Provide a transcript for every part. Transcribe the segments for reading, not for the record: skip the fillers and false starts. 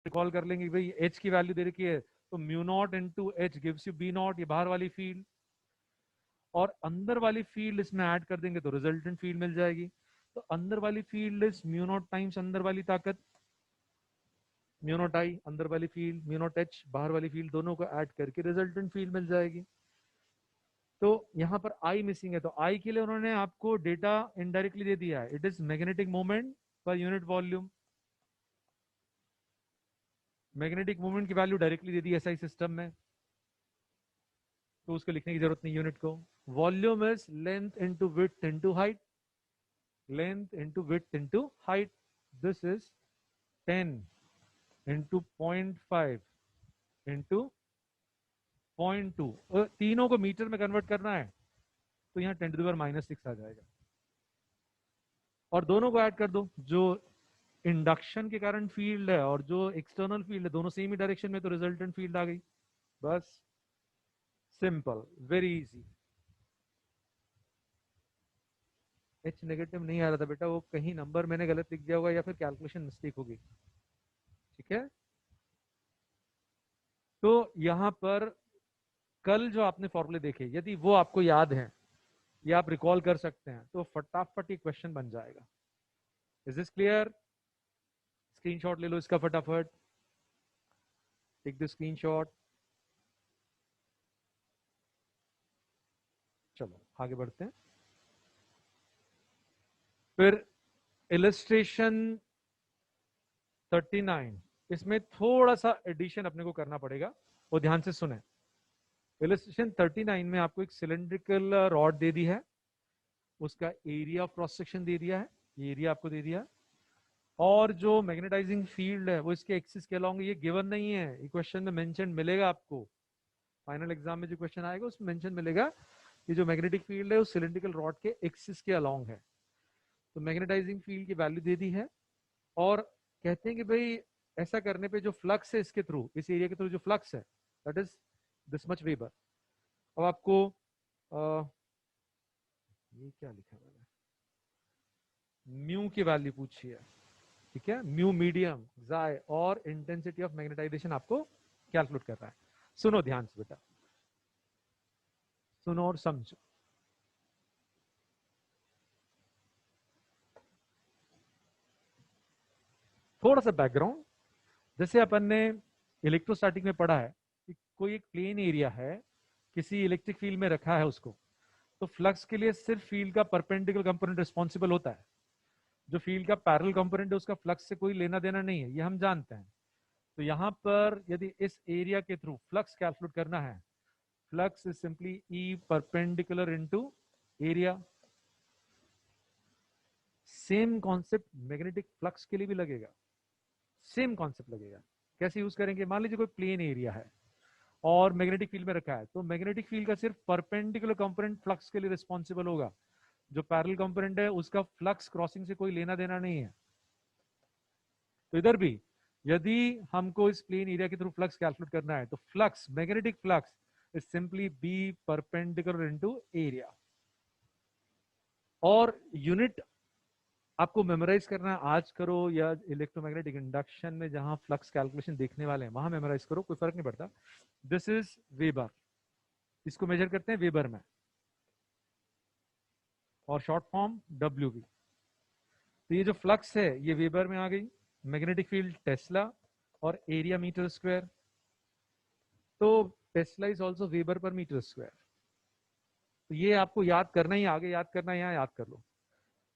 Recall कर लेंगे भाई एच की वैल्यू दे रखी है तो mu not into H gives you B not, ये बाहर वाली फील्ड, और अंदर वाली फील्ड इसमें ऐड कर देंगे तो रिजल्टेंट फील्ड मिल जाएगी। तो अंदर वाली field is mu not times अंदर वाली ताकत, म्यू नॉट आई अंदर वाली फील्ड, म्यू नॉट एच बाहर वाली फील्ड, दोनों को ऐड करके रिजल्टेंट फील्ड मिल जाएगी। तो यहाँ पर आई मिसिंग है, तो आई के लिए उन्होंने आपको डेटा इनडायरेक्टली दे दिया है, it is magnetic moment per unit volume. Magnetic moment की वैल्यू डायरेक्टली दे दी एसआई सिस्टम में, तो उसको लिखने की जरूरत नहीं यूनिट को। Volume is length into width into height, length into width into height, this is 10 into 0.5 into 0.2, तीनों को मीटर में कन्वर्ट करना है तो यहाँ 10⁻⁻6 आ जाएगा, और दोनों को ऐड कर दो, जो इंडक्शन के कारण फील्ड है और जो एक्सटर्नल फील्ड है दोनों सेम ही डायरेक्शन में, तो रिजल्टेंट फील्ड आ गई। बस simple, very easy. H negative नहीं आ रहा था बेटा, वो कहीं नंबर मैंने गलत लिख दिया होगा या फिर कैलकुलेशन मिस्टेक होगी, ठीक है। तो यहां पर कल जो आपने फॉर्मूले देखे यदि वो आपको याद है या आप रिकॉल कर सकते हैं तो फटाफट ये क्वेश्चन बन जाएगा। Is this clear? स्क्रीनशॉट ले लो इसका फटाफट, टेक द स्क्रीनशॉट। चलो आगे बढ़ते हैं। फिर इलस्ट्रेशन 39, इसमें थोड़ा सा एडिशन अपने को करना पड़ेगा, वो ध्यान से सुने। इलस्ट्रेशन 39 में आपको एक सिलेंड्रिकल रॉड दे दी है, उसका एरिया ऑफ क्रॉस सेक्शन दे दिया है, ये एरिया आपको दे दिया, और जो मैग्नेटाइजिंग फील्ड है वो इसके एक्सिस के अलोंग, ये गिवन नहीं है, ये क्वेश्चन में मेंशन मिलेगा आपको, फाइनल एग्जाम में जो क्वेश्चन आएगा उसमें मेंशन मिलेगा कि जो मैग्नेटिक फील्ड है उस सिलेंड्रिकल रॉड के एक्सिस के अलोंग है। तो मैग्नेटाइजिंग फील्ड की वैल्यू दे दी है, और कहते हैं कि भाई ऐसा करने पे जो फ्लक्स है इसके थ्रू, इस एरिया के थ्रू जो फ्लक्स है that is this much weber. अब आपको ये क्या लिखा मैंने, म्यू की वैल्यू पूछी है, ठीक है, म्यू मीडियम जाय और इंटेंसिटी ऑफ मैग्नेटाइजेशन आपको कैलकुलेट कर रहा है। सुनो ध्यान से बेटा, सुनो और समझो। थोड़ा सा बैकग्राउंड, जैसे अपन ने इलेक्ट्रोस्टैटिक में पढ़ा है कि कोई एक प्लेन एरिया है, किसी इलेक्ट्रिक फील्ड में रखा है उसको, तो फ्लक्स के लिए सिर्फ फील्ड का परपेंडिकुलर कंपोनेंट रिस्पॉन्सिबल होता है, जो फील्ड का पैरेलल कंपोनेंट है उसका फ्लक्स से कोई लेना देना नहीं है, ये हम जानते हैं। तो यहां पर यदि इस एरिया के थ्रू फ्लक्स कैलकुलेट करना है, flux is simply E perpendicular into area. Same concept magnetic flux के लिए भी लगेगा, सेम कॉन्सेप्ट लगेगा। कैसे यूज करेंगे, मान लीजिए कोई प्लेन एरिया है और मैग्नेटिक फील्ड में रखा है, तो मैग्नेटिक फील्ड का सिर्फ परपेंडिकुलर कंपोनेंट फ्लक्स के लिए रिस्पॉन्सिबल होगा, जो पैरेलल कंपोनेंट है उसका फ्लक्स क्रॉसिंग से कोई लेना देना नहीं है। तो इधर भी यदि हमको इस प्लेन एरिया के थ्रू फ्लक्स कैलकुलेट करना है, तो flux, magnetic flux is simply B perpendicular into area. और यूनिट आपको मेमोराइज करना है, आज करो या इलेक्ट्रोमैग्नेटिक इंडक्शन में जहां फ्लक्स कैलकुलेशन देखने वाले हैं वहां मेमोराइज करो, कोई फर्क नहीं पड़ता। दिस इज वेबर, इसको मेजर करते हैं वेबर में, और शॉर्ट फॉर्म डब्ल्यू बी। तो ये जो फ्लक्स है ये वेबर में आ गई, मैग्नेटिक फील्ड टेस्ला, और एरिया मीटर स्क्वायर, तो tesla is also weber per metre square. तो ये आपको याद करना ही, आगे याद करना है, यहाँ याद कर लो,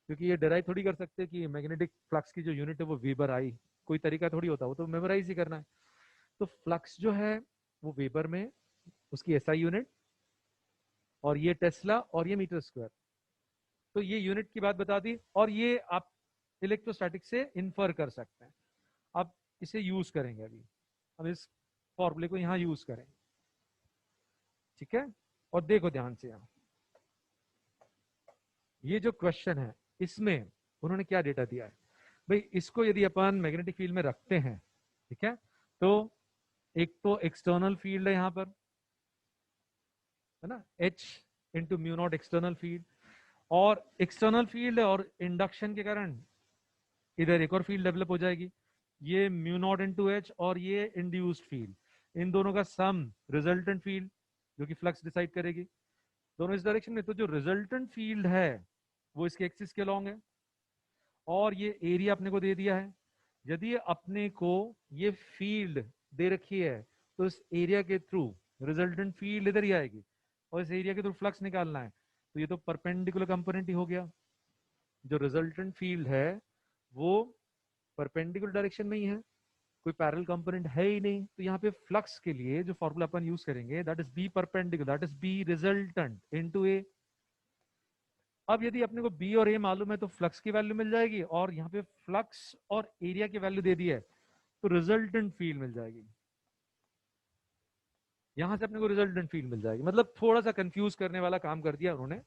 क्योंकि ये डिराइव थोड़ी कर सकते कि मैग्नेटिक फ्लक्स की जो यूनिट है वो वेबर आई, कोई तरीका थोड़ी होता, वो तो मेमोराइज ही करना है। तो फ्लक्स जो है वो वेबर में, उसकी एसआई यूनिट, और ये टेस्ला और ये मीटर स्क्वायर। तो ये यूनिट की बात बता दी, और ये आप इलेक्ट्रोस्टैटिक से इन्फर कर सकते हैं। अब इसे यूज करेंगे अभी, अब इस फॉर्मूले को यहां यूज करेंगे, ठीक है। और देखो ध्यान से, यहां ये जो क्वेश्चन है इसमें उन्होंने क्या डेटा दिया है भाई, इसको यदि अपन मैग्नेटिक फील्ड में रखते हैं, ठीक है, तो एक तो एक्सटर्नल फील्ड है यहां पर, है ना, H into mu naught external field, और एक्सटर्नल फील्ड है और इंडक्शन के कारण इधर एक और फील्ड डेवलप हो जाएगी, ये म्यू नॉट इनटू एच और ये इंड्यूस्ड फील्ड, इन दोनों का सम रिजल्टेंट फील्ड जो कि फ्लक्स डिसाइड करेगी, दोनों इस डायरेक्शन में। तो जो रिजल्टेंट फील्ड है वो इसके एक्सिस के अलॉन्ग है, और ये एरिया अपने को दे दिया है। यदि अपने को ये फील्ड दे रखी है तो इस एरिया के थ्रू रिजल्टेंट फील्ड इधर ही आएगी, और इस एरिया के थ्रू फ्लक्स निकालना है। तो ये तो परपेंडिकुलर कंपोनेंट ही हो गया। जो रिजल्टेंट फील्ड है वो परपेंडिकुलर डायरेक्शन में ही है, कोई पैरेलल कंपोनेंट है ही नहीं। तो यहाँ पे फ्लक्स के लिए जो फॉर्मूला अपन यूज करेंगे, that is B perpendicular, that is B resultant into A. अब यदि अपने को बी और ए मालूम है तो फ्लक्स की वैल्यू मिल जाएगी, और यहाँ पे फ्लक्स और एरिया की वैल्यू दे दी है तो रिजल्टेंट फील्ड मिल जाएगी। यहां से अपने को रिजल्टेंट फील्ड मिल जाएगी। मतलब थोड़ा सा कंफ्यूज करने वाला काम कर दिया उन्होंने।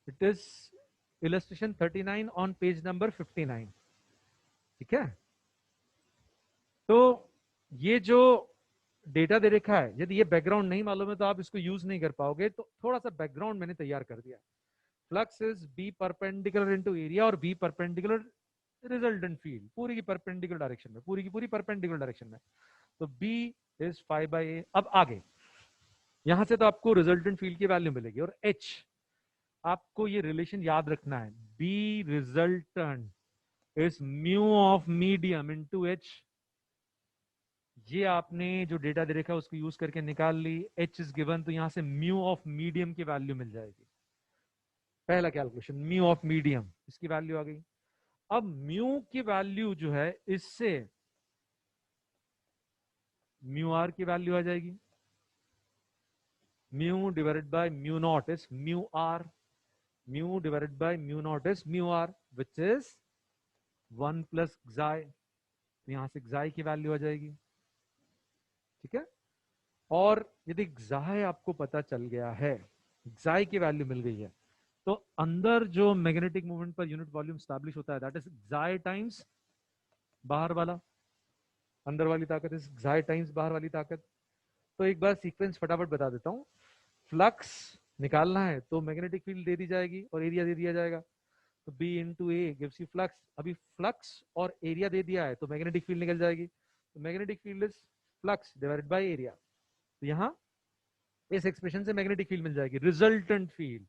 It is illustration 39 on page number 59। ठीक है, तो ये जो डेटा दे रखा है, यदि ये बैकग्राउंड नहीं मालूम है तो आप इसको यूज नहीं कर पाओगे। तो थोड़ा सा बैकग्राउंड मैंने तैयार कर दिया। Flux is B perpendicular into area और बी परपेंडिकुलर रिजल्टेंट फील्ड, पूरी की परपेंडिकुलर डायरेक्शन में, पूरी की पूरी परपेंडिकुलर डायरेक्शन में। तो बी इज 5/a। अब आगे यहां से तो आपको रिजल्टेंट फील्ड की वैल्यू मिलेगी, और एच आपको ये रिलेशन याद रखना है, B resultant is mu of medium into H. ये आपने जो डेटा दे रखा है उसको यूज करके निकाल ली। एच इज गिवन, तो यहां से म्यू ऑफ मीडियम की वैल्यू मिल जाएगी। पहला कैलकुलेशन, म्यू ऑफ मीडियम, इसकी वैल्यू आ गई। अब म्यू की वैल्यू जो है इससे म्यू आर की वैल्यू आ जाएगी। Mu divided by mu not is mu R, mu divided by mu not is mu R, which is 1 plus xi। तो यहां से xi की वैल्यू आ जाएगी। ठीक है, और यदि xi आपको पता चल गया है, xi की वैल्यू मिल गई है, तो अंदर जो मैग्नेटिक मूवमेंट पर यूनिट वॉल्यूम स्टैब्लिश होता है, दैट इज xi टाइम्स बाहर वाला, अंदर वाली ताकत इज xi टाइम्स बाहर वाली ताकत। तो एक बार सीक्वेंस फटाफट बता देता हूं। फ्लक्स निकालना है तो मैग्नेटिक फील्ड दे दी जाएगी और एरिया दे दिया जाएगा। तो B into A gives you flux. अभी फ्लक्स और एरिया दे दिया है तो मैग्नेटिक फील्ड निकल जाएगी। तो magnetic field is flux divided by area. तो यहां इस एक्सप्रेशन से मैग्नेटिक फील्ड मिल जाएगी, resultant field.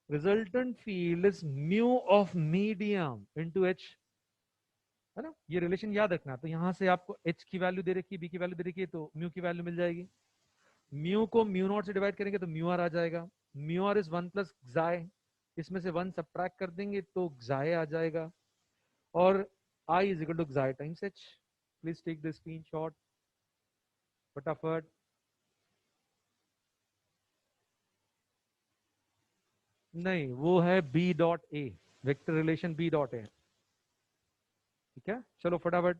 Resultant field is mu of medium into H, है ना। ये रिलेशन याद रखना। तो यहां से आपको एच की वैल्यू दे रखी है, बी की वैल्यू दे रखी है, तो म्यू की वैल्यू मिल जाएगी। म्यू को म्यू नॉट से डिवाइड करेंगे तो म्यू आर आ जाएगा। Mu R is 1 plus xi, इसमें से 1 सब्ट्रैक्ट कर देंगे तो xi आ जाएगा, और I is equal to xi times h। Please take the screenshot फटाफट। नहीं, वो है b dot a, vector relation b dot a। ठीक है, चलो फटाफट।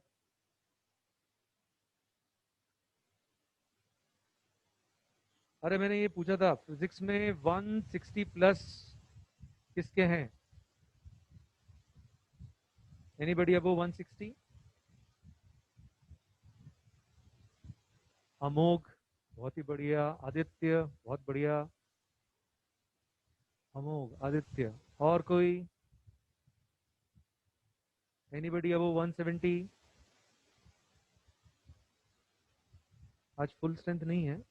अरे मैंने ये पूछा था फिजिक्स में 160 प्लस किसके हैं? Anybody above 160? अमोघ बहुत ही बढ़िया, आदित्य बहुत बढ़िया, अमोघ आदित्य। और कोई? Anybody above 170? आज फुल स्ट्रेंथ नहीं है।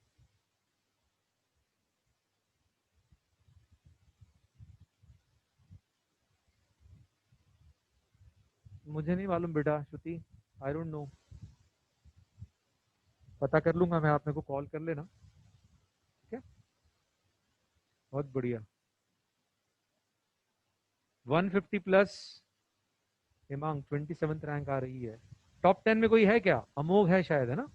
मुझे नहीं मालूम बेटा श्रुति, आई डोंट नो। पता कर लूंगा मैं, आप मेरे को कॉल कर लेना। ठीक है, बहुत बढ़िया। 150 प्लस हिमांग 27th रैंक आ रही है। टॉप 10 में कोई है क्या? अमोघ है शायद, है ना?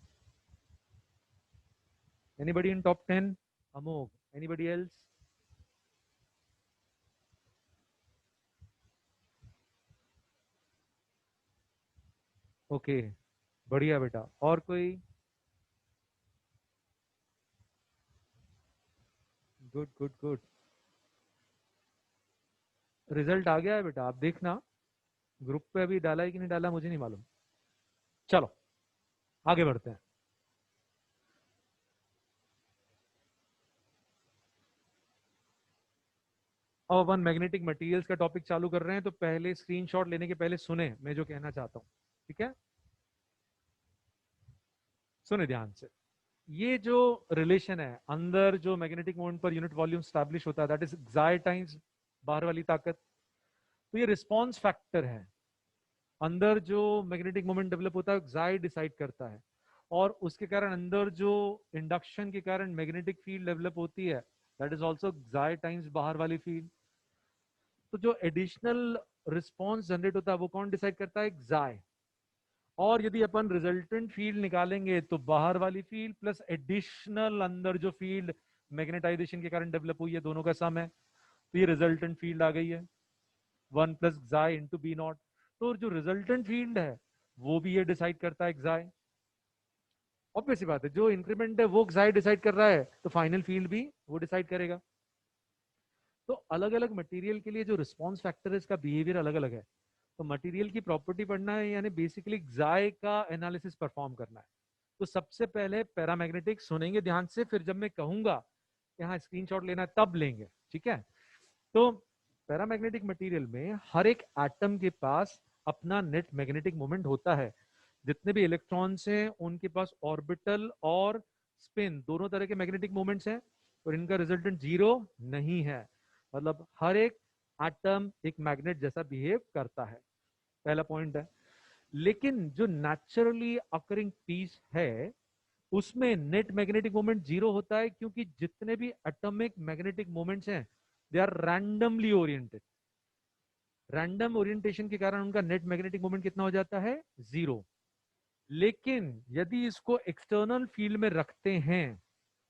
एनीबॉडी इन टॉप 10? अमोघ, एनीबॉडी एल्स? ओके, बढ़िया बेटा। और कोई? Good good good. रिजल्ट आ गया है बेटा, आप देखना। ग्रुप पे अभी डाला है कि नहीं डाला मुझे नहीं मालूम। चलो आगे बढ़ते हैं। अब अपन मैग्नेटिक मटेरियल्स का टॉपिक चालू कर रहे हैं, तो पहले स्क्रीनशॉट लेने के पहले सुने मैं जो कहना चाहता हूँ, ठीक है? सुने ध्यान से। ये जो रिलेशन है, अंदर जो magnetic moment per unit volume establish होता है, दैट इज xi टाइम्स बाहर वाली ताकत। तो ये रिस्पॉन्स फैक्टर है। अंदर जो मैग्नेटिक मोमेंट डेवलप होता है xi डिसाइड करता है, और उसके कारण अंदर जो इंडक्शन के कारण मैग्नेटिक फील्ड डेवलप होती है, that is also xi times बाहर वाली फील्ड। तो जो एडिशनल रिस्पॉन्स जनरेट होता है वो कौन डिसाइड करता है? xi। और यदि अपन रिजल्टेंट फील्ड निकालेंगे तो बाहर वाली फील्ड प्लस एडिशनल अंदर जो फील्ड मैग्नेटाइजेशन के कारण डेवलप हुई है, दोनों का सम है। तो ये रिजल्टेंट फील्ड आ गई है, 1 + xi × b0। तो जो रिजल्टेंट फील्ड है वो भी ये डिसाइड करता है xi। ऑब्वियस सी बात है, जो इंक्रीमेंट है वो xi डिसाइड कर रहा है, तो फाइनल फील्ड भी वो डिसाइड करेगा। तो अलग अलग मटेरियल के लिए जो रिस्पॉन्स फैक्टर है, इसका बिहेवियर अलग अलग है। तो मटेरियल की प्रॉपर्टी पढ़ना है, यानी बेसिकली xi का एनालिसिस परफॉर्म करना है। तो सबसे पहले पैरामैग्नेटिक सुनेंगे ध्यान से, फिर जब मैं कहूंगा यहाँ स्क्रीनशॉट लेना है तब लेंगे, ठीक है? तो पैरामैग्नेटिक मटेरियल में हर एक एटम के पास अपना नेट मैग्नेटिक मोमेंट होता है। जितने भी इलेक्ट्रॉन्स हैं उनके पास ऑर्बिटल और स्पिन दोनों तरह के मैग्नेटिक मोमेंट्स हैं, और इनका रिजल्टेंट जीरो नहीं है। मतलब हर एक एटम एक मैग्नेट जैसा बिहेव करता है, पहला पॉइंट है। लेकिन जो नेचुरली अकरिंग पीस है उसमें नेट मैग्नेटिक मोमेंट जीरो होता है, क्योंकि जितने भी एटॉमिक मैग्नेटिक मोमेंट्स हैं they are randomly oriented. Random orientation के कारण उनका नेट मैग्नेटिक मोमेंट कितना हो जाता है? जीरो। लेकिन यदि इसको एक्सटर्नल फील्ड में रखते हैं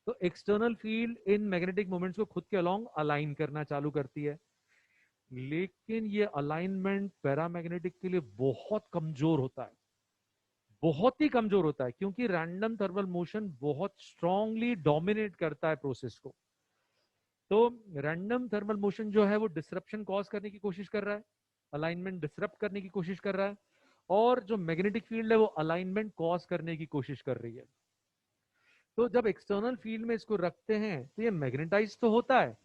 तो external field in magnetic moments को खुद के अलोंग अलाइन करना चालू करती है। लेकिन ये अलाइनमेंट पैरामैग्नेटिक के लिए बहुत कमजोर होता है, बहुत ही कमजोर होता है, क्योंकि रैंडम थर्मल मोशन बहुत स्ट्रांगली डोमिनेट करता है प्रोसेस को। तो रैंडम थर्मल मोशन जो है वो डिसरप्शन कॉज करने की कोशिश कर रहा है, अलाइनमेंट डिसरप्ट करने की कोशिश कर रहा है, और जो मैग्नेटिक फील्ड है वो अलाइनमेंट कॉज करने की कोशिश कर रही है। तो जब एक्सटर्नल फील्ड में इसको रखते हैं तो ये मैग्नेटाइज तो होता है,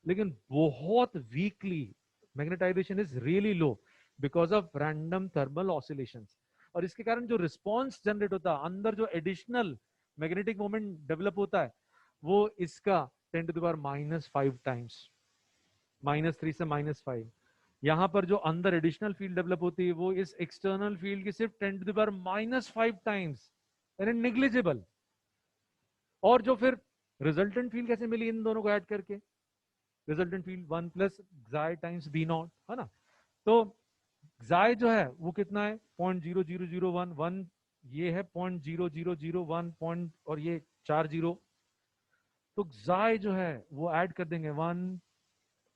लेकिन बहुत weekly. Magnetization is really low because of random thermal oscillations. और इसके कारण जो रिस्पॉन्स जनरेट होता है, अंदर जो एडिशनल मैग्नेटिक मोमेंट डेवलप होता है, वो इसका 10⁻⁵ टाइम्स, -3 से -5। यहां पर जो अंदर एडिशनल फील्ड डेवलप होती है वो इस एक्सटर्नल फील्ड की सिर्फ 10⁻⁵ टाइम्स, यानी निग्लिजिबल। और जो फिर रिजल्टेंट फील्ड कैसे मिली इन दोनों को ऐड करके? Resultant field 1 + xi times b0 है ना। तो xi जो है वो कितना है? 0.00011, ये है 0.0001 पॉइंट, और ये 4 जीरो। तो xi जो है वो ऐड कर देंगे 1,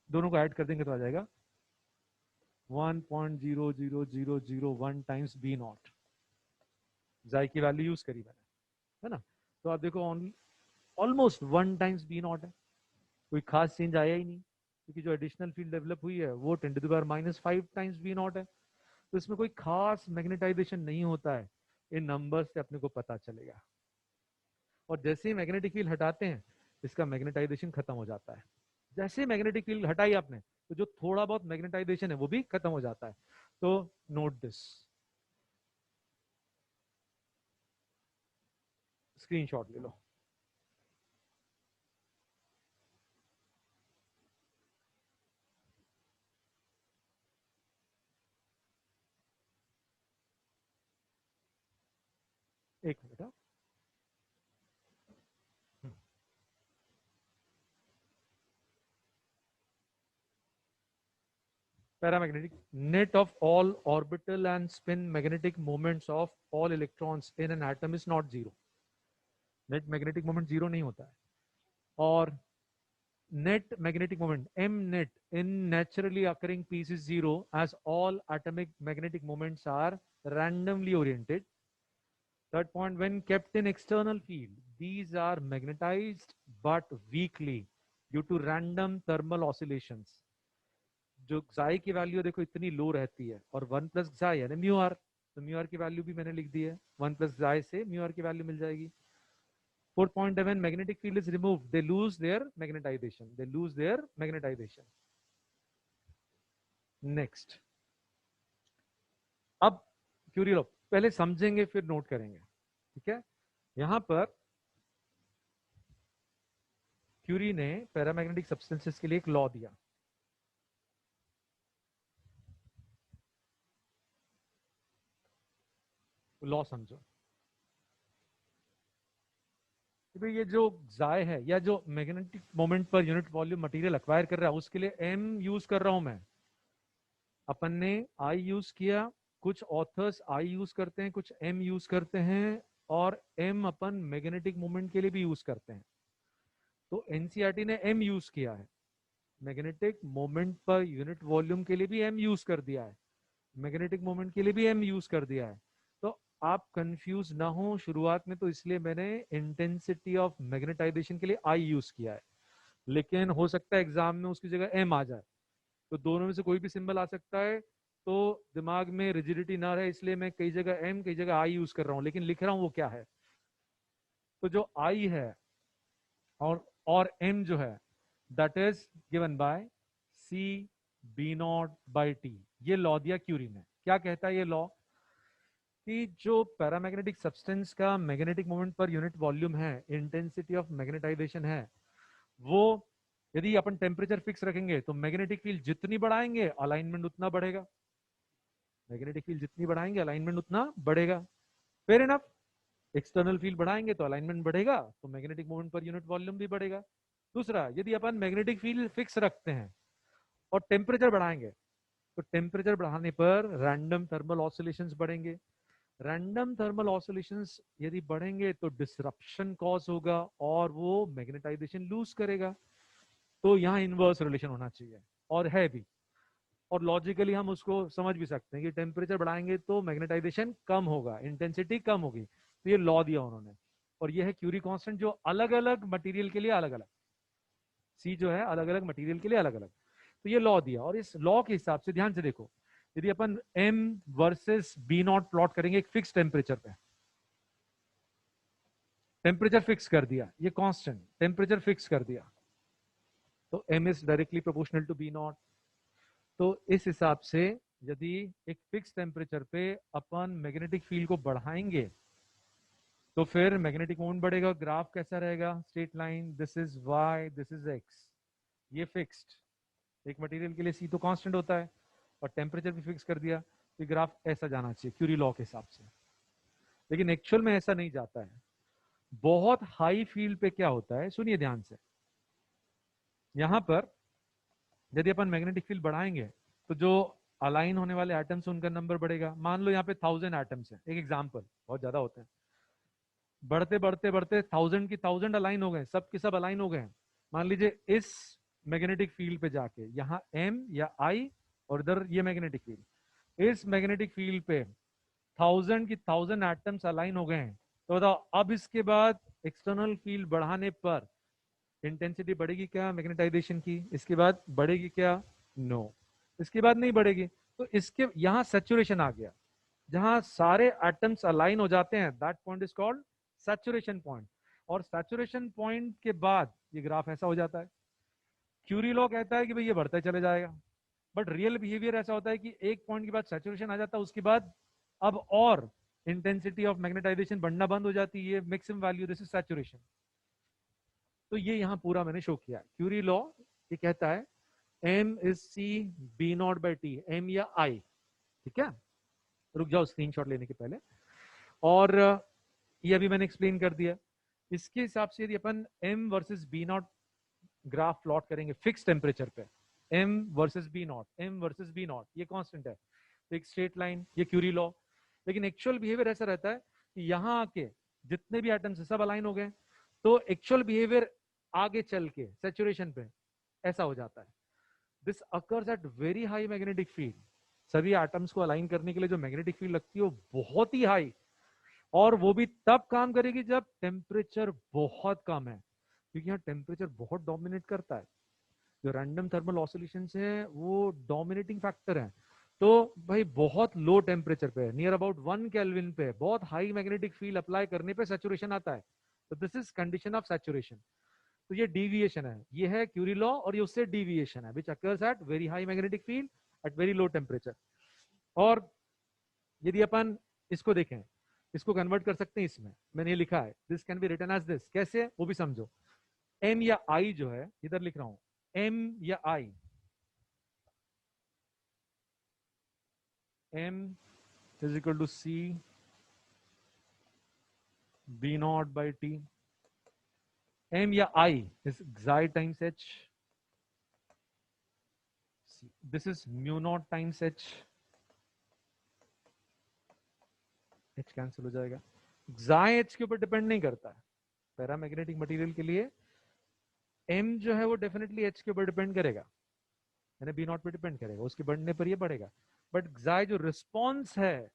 दोनों को ऐड कर देंगे तो आ जाएगा 1.00001 टाइम्स b0। xi की वैल्यू यूज करी मैंने, है ना। तो आप देखो ऑलमोस्ट 1 टाइम्स b0 है, कोई खास चेंज आया ही नहीं, क्योंकि जो एडिशनल फील्ड डेवलप हुई है वो 10⁻⁵ टाइम्स b0 है। तो इसमें कोई खास मैग्नेटाइजेशन नहीं होता है, इन नंबर्स से अपने को पता चलेगा। और जैसे ही मैग्नेटिक फील्ड हटाते हैं इसका मैग्नेटाइजेशन खत्म हो जाता है। जैसे ही मैग्नेटिक फील्ड हटाई आपने तो जो थोड़ा बहुत मैग्नेटाइजेशन है वो भी खत्म हो जाता है। तो नोट दिस, स्क्रीनशॉट ले लो। एक minute. Paramagnetic, net of all orbital and spin magnetic moments of all electrons in an atom is not zero. Net magnetic moment zero नहीं होता है। और net magnetic moment m net in naturally occurring piece is zero, as all atomic magnetic moments are randomly oriented. Third point, when kept in external field these are magnetized but weakly due to random thermal oscillations. जो xi की value देखो इतनी लो रहती है, और 1 + xi यानी mu R, तो mu R की वैल्यू भी मैंने लिख दी है, 1 + xi से म्यू आर की वैल्यू मिल जाएगी। Fourth point, when magnetic field is removed they lose their magnetization, they lose their magnetization. Next, अब क्यूरी लॉ पहले समझेंगे फिर नोट करेंगे, ठीक है। यहां पर क्यूरी ने पैरामैग्नेटिक सब्सटेंसेस के लिए एक लॉ दिया, लॉ समझो कि भाई ये जो जाय है या जो magnetic moment per unit volume material acquire कर रहा है उसके लिए एम यूज कर रहा हूं मैं। अपन ने आई यूज किया, कुछ ऑथर्स आई यूज करते हैं, कुछ एम यूज करते हैं, और एम अपन मैग्नेटिक मोमेंट के लिए भी यूज करते हैं। तो एनसीईआरटी ने एम यूज किया है, magnetic moment per unit volume के लिए भी एम यूज कर दिया है, मैग्नेटिक मोमेंट के लिए भी एम यूज कर दिया है। तो आप कंफ्यूज ना हो शुरुआत में, तो इसलिए मैंने इंटेंसिटी ऑफ मैग्नेटाइजेशन के लिए आई यूज किया है, लेकिन हो सकता है एग्जाम में उसकी जगह एम आ जाए, तो दोनों में से कोई भी सिंबल आ सकता है। तो दिमाग में रिजिडिटी ना रहे इसलिए मैं कई जगह एम कई जगह आई यूज कर रहा हूं, लेकिन लिख रहा हूं वो क्या है। तो जो आई है और एम जो है that is given by C B not by T. ये लॉ दिया क्यूरी ने। क्या कहता है ये लॉ कि जो पैरामैग्नेटिक सब्सटेंस का magnetic moment per unit volume है, इंटेंसिटी ऑफ मैग्नेटाइजेशन है, वो यदि अपन टेम्परेचर फिक्स रखेंगे तो मैग्नेटिक फील्ड जितनी बढ़ाएंगे अलाइनमेंट उतना बढ़ेगा, मैग्नेटिक फील्ड जितनी बढ़ाएंगे अलाइनमेंट उतना बढ़ेगा। Fair enough. एक्सटर्नल फील्ड बढ़ाएंगे तो अलाइनमेंट बढ़ेगा, तो magnetic moment per unit volume भी बढ़ेगा। दूसरा, यदि अपन मैग्नेटिक फील्ड फिक्स रखते हैं और टेम्परेचर बढ़ाएंगे तो टेम्परेचर बढ़ाने पर रैंडम थर्मल ऑसिलेशंस बढ़ेंगे। रैंडम थर्मल ऑसिलेशंस यदि बढ़ेंगे तो डिसरप्शन कॉज होगा और वो मैग्नेटाइजेशन लूज करेगा। तो यहाँ इनवर्स रिलेशन होना चाहिए, और है भी, और लॉजिकली हम उसको समझ भी सकते हैं कि टेम्परेचर बढ़ाएंगे तो मैग्नेटाइजेशन कम होगा, इंटेंसिटी कम होगी। तो ये लॉ दिया उन्होंने, और ये है क्यूरी कांस्टेंट जो अलग अलग मटेरियल के लिए अलग अलग, सी जो है अलग अलग मटेरियल के लिए अलग अलग। तो ये लॉ दिया, और इस लॉ के हिसाब से ध्यान से देखो, यदि अपन M versus B naught plot करेंगे एक फिक्स टेम्परेचर पे, टेम्परेचर फिक्स कर दिया, ये कांस्टेंट टेम्परेचर फिक्स कर दिया, तो M is directly proportional to B naught. तो इस हिसाब से यदि एक फिक्स टेम्परेचर पे अपन मैग्नेटिक फील्ड को बढ़ाएंगे तो फिर मैग्नेटिक मोमेंट बढ़ेगा। ग्राफ कैसा रहेगा? Straight line, this is Y, this is X, ये फिक्स्ड। एक मटेरियल के लिए सी तो कांस्टेंट होता है और टेम्परेचर भी फिक्स कर दिया, तो ग्राफ ऐसा जाना चाहिए क्यूरी लॉ के हिसाब से। लेकिन एक्चुअल में ऐसा नहीं जाता है। बहुत हाई फील्ड पे क्या होता है, सुनिए ध्यान से, यहां पर यदि अपन मैग्नेटिक फील्ड बढ़ाएंगे तो जो अलाइन होने वाले एटम्स उनका नंबर बढ़ेगा। मान लो यहाँ पे 1000 एटम्स है, एक एग्जांपल, बहुत ज्यादा होते हैं। बढ़ते बढ़ते बढ़ते 1000 की 1000 अलाइन हो गए, सब के सब अलाइन हो गए। मान लीजिए इस मैग्नेटिक फील्ड पे जाके यहाँ एम या आई और इधर ये मैग्नेटिक फील्ड, इस मैग्नेटिक फील्ड पे 1000 की 1000 एटम्स अलाइन हो गए हैं। तो बताओ अब इसके बाद एक्सटर्नल फील्ड बढ़ाने पर इंटेंसिटी बढ़ेगी क्या मैग्नेटाइजेशन की? इसके बाद बढ़ेगी क्या? नो, इसके बाद नहीं बढ़ेगी। तो इसके यहां सैचुरेशन आ गया, जहां सारे एटम्स अलाइन हो जाते हैं, that point is called saturation point. और सैचुरेशन पॉइंट के बाद ये ग्राफ ऐसा हो जाता है। क्यूरी लॉ कहता है कि भाई ये बढ़ता चले जाएगा, बट रियल बिहेवियर ऐसा होता है कि एक पॉइंट के बाद सैचुरेशन आ जाता है, उसके बाद अब और इंटेंसिटी ऑफ मैग्नेटाइजेशन बढ़ना बंद हो जाती है, maximum value, this is saturation. तो ये यहां पूरा मैंने शो किया। क्यूरी लॉ ये कहता है M is C B not by T, M या आई, ठीक है। रुक जाओ स्क्रीनशॉट लेने के पहले। और ये अभी मैंने एक्सप्लेन कर दिया। इसके हिसाब से यदि अपन M versus B naught graph plot करेंगे फिक्स टेम्परेचर पे, M versus B naught, M versus B not, ये कांस्टेंट है, तो एक स्ट्रेट लाइन, ये क्यूरी लॉ। लेकिन एक्चुअल बिहेवियर ऐसा रहता है कि यहां आके जितने भी एटम्स सब अलाइन हो गए, तो एक्चुअल बिहेवियर आगे चल के सैचुरेशन पे ऐसा हो जाता है। This occurs at very high magnetic field. सभी एटम्स को अलाइन करने के लिए जो मैग्नेटिक फील्ड लगती है वो बहुत ही हाई, और वो भी तब काम करेगी जब टेम्परेचर बहुत कम है, क्योंकि यहाँ टेम्परेचर बहुत डोमिनेट करता है। जो रैंडम थर्मल ऑसिलेशंस है वो डोमिनेटिंग फैक्टर है। तो भाई बहुत लो टेम्परेचर पे, नियर अबाउट 1 केल्विन पे बहुत हाई मैग्नेटिक फील्ड अप्लाई करने पे सैचुरेशन आता है। तो this is condition of saturation. तो ये डिविएशन है, ये है क्यूरी लॉ, और ये उससे डिविएशन है which occurs at very high magnetic field at very low temperature. और यदि अपन इसको देखें, इसको कन्वर्ट कर सकते हैं इसमें, मैंने ये लिखा है this can be written as this, कैसे वो भी समझो। एम या आई जो है, इधर लिख रहा हूं, एम या I, M is equal to C B not by T. M या I is xi times H, this is mu not times H, H cancel हो जाएगा। xi एच के ऊपर डिपेंड नहीं करता है पैरामैग्नेटिक मटेरियल के लिए। एम जो है वो डेफिनेटली एच के ऊपर डिपेंड करेगा, यानी बी नॉट पे डिपेंड करेगा, उसके बढ़ने पर ये बढ़ेगा। बट xi जो रिस्पॉन्स है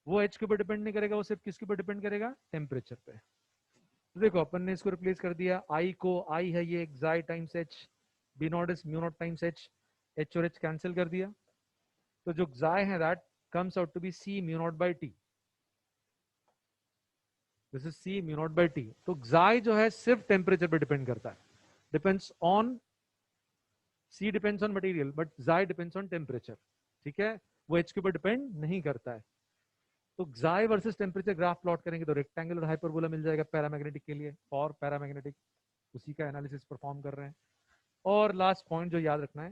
वो एच के ऊपर डिपेंड नहीं करेगा, वो सिर्फ किसके ऊपर डिपेंड करेगा, टेम्परेचर पे। तो देखो अपन ने इसको रिप्लेस कर दिया, आई को, आई है ये xi times H, B not is mu not times H, H और एच कैंसिल कर दिया, तो जो xi है that comes out to be C mu not by T, this is C mu not by T. तो xi जो है सिर्फ टेम्परेचर पे डिपेंड करता है, depends on, see depends on material but xi depends on temperature, ठीक है, वो एच के ऊपर डिपेंड नहीं करता है। तो xi versus temperature graph plot करेंगे तो रेक्टेंगुलर हाइपरबोला मिल जाएगा पैरामैग्नेटिक के लिए, और पैरामैग्नेटिक उसी का एनालिसिस परफॉर्म कर रहे हैं। और लास्ट पॉइंट जो याद रखना है,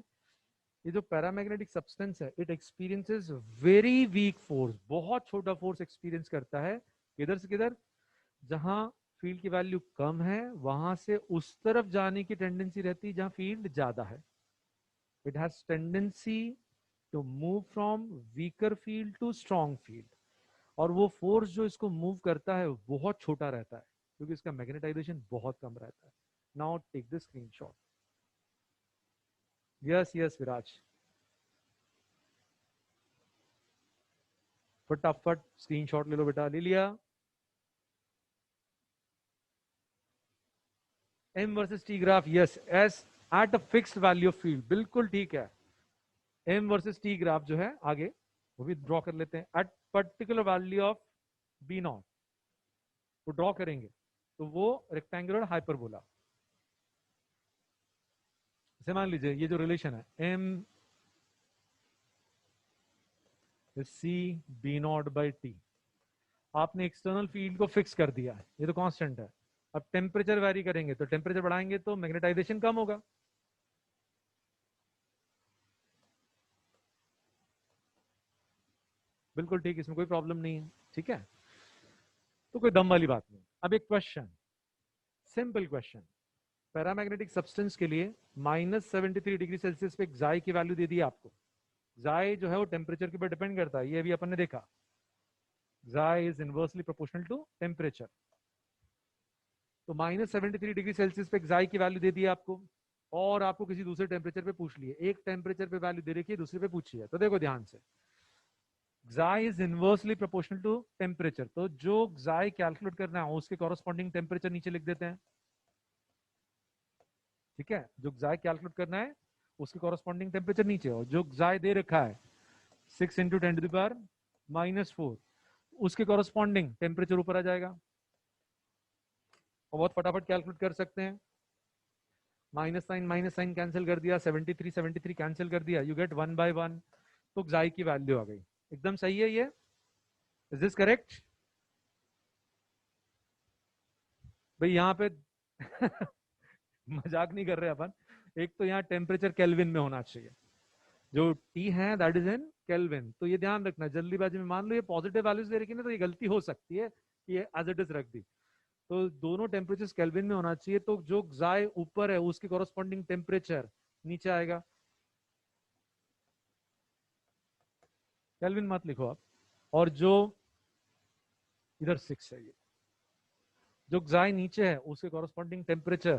ये जो पैरामैग्नेटिक सब्सटेंस है it experiences very weak force, बहुत छोटा फोर्स एक्सपीरियंस करता है, किधर से किधर, जहां फील्ड की वैल्यू कम है वहां से उस तरफ जाने की टेंडेंसी रहती है जहां फील्ड ज्यादा है। It has tendency to move from weaker field to strong field, और वो फोर्स जो इसको मूव करता है वो बहुत छोटा रहता है क्योंकि इसका मैग्नेटाइजेशन बहुत कम रहता है। Now take the screenshot. Yes yes Viraj, फटाफट स्क्रीनशॉट ले लो बेटा, ले लिया। M versus T graph, yes, as at a fixed value of field, बिल्कुल ठीक है। एम वर्सेस टी ग्राफ जो है आगे वो भी ड्रॉ कर लेते हैं, at particular value of B not वो ड्रॉ करेंगे तो वो रेक्टेंगुलर हाइपरबोला। जैसे मान लीजिए ये जो रिलेशन है M C B not by T, आपने एक्सटर्नल फील्ड को फिक्स कर दिया है, ये तो कांस्टेंट है। अब टेम्परेचर वेरी करेंगे तो टेम्परेचर बढ़ाएंगे तो मैग्नेटाइजेशन कम होगा, बिल्कुल ठीक, इसमें कोई प्रॉब्लम नहीं है, ठीक है, तो कोई दम वाली बात नहीं। अब एक question, simple question, paramagnetic substance के लिए -73 डिग्री सेल्सियस पे xi की वैल्यू दे दी आपको। xi जो है वो टेम्परेचर के ऊपर डिपेंड करता है, ये अभी अपन ने देखा, xi is inversely proportional to temperature. तो -73 डिग्री सेल्सियस पे xi की वैल्यू दे दी आपको, और आपको किसी दूसरे टेम्परेचर पे पूछ लिए, एक टेम्परेचर पे वैल्यू दे रखी है, दूसरे पे पूछी है, तो देखो ध्यान से, xi is inversely proportional to temperature, तो जो xi कैलकुलेट करना है उसके कॉरेस्पॉन्डिंग टेम्परेचर नीचे लिख देते हैं, ठीक है, जो xi कैलकुलेट करना है उसके कॉरेस्पॉन्डिंग टेम्परेचर नीचे, और जो xi दे रखा है 6 × 10⁻⁻⁴, उसके कॉरेस्पॉन्डिंग टेम्परेचर ऊपर आ जाएगा, और बहुत फटाफट कैलकुलेट कर सकते हैं। माइनस साइन कैंसिल कर दिया, 73 कैंसिल कर दिया, यू गेट 1/1, तो xi की वैल्यू आ गई। एकदम सही है ये, इज दिस करेक्ट भाई? यहाँ पे मजाक नहीं कर रहे अपन, एक तो यहाँ टेम्परेचर केल्विन में होना चाहिए, जो टी है दैट इज इन केल्विन, तो ये ध्यान रखना, जल्दीबाजी में मान लो ये पॉजिटिव वैल्यूज दे रखी है ना, तो ये गलती हो सकती है, ये एज इट इज रख दी, तो दोनों टेम्परेचर केल्विन में होना चाहिए, तो जो xi ऊपर है उसके कॉरेस्पॉन्डिंग टेम्परेचर नीचे आएगा, केल्विन मत लिखो आप, और जो इधर 6 है, ये जो xi नीचे है उसके कॉरेस्पॉन्डिंग टेम्परेचर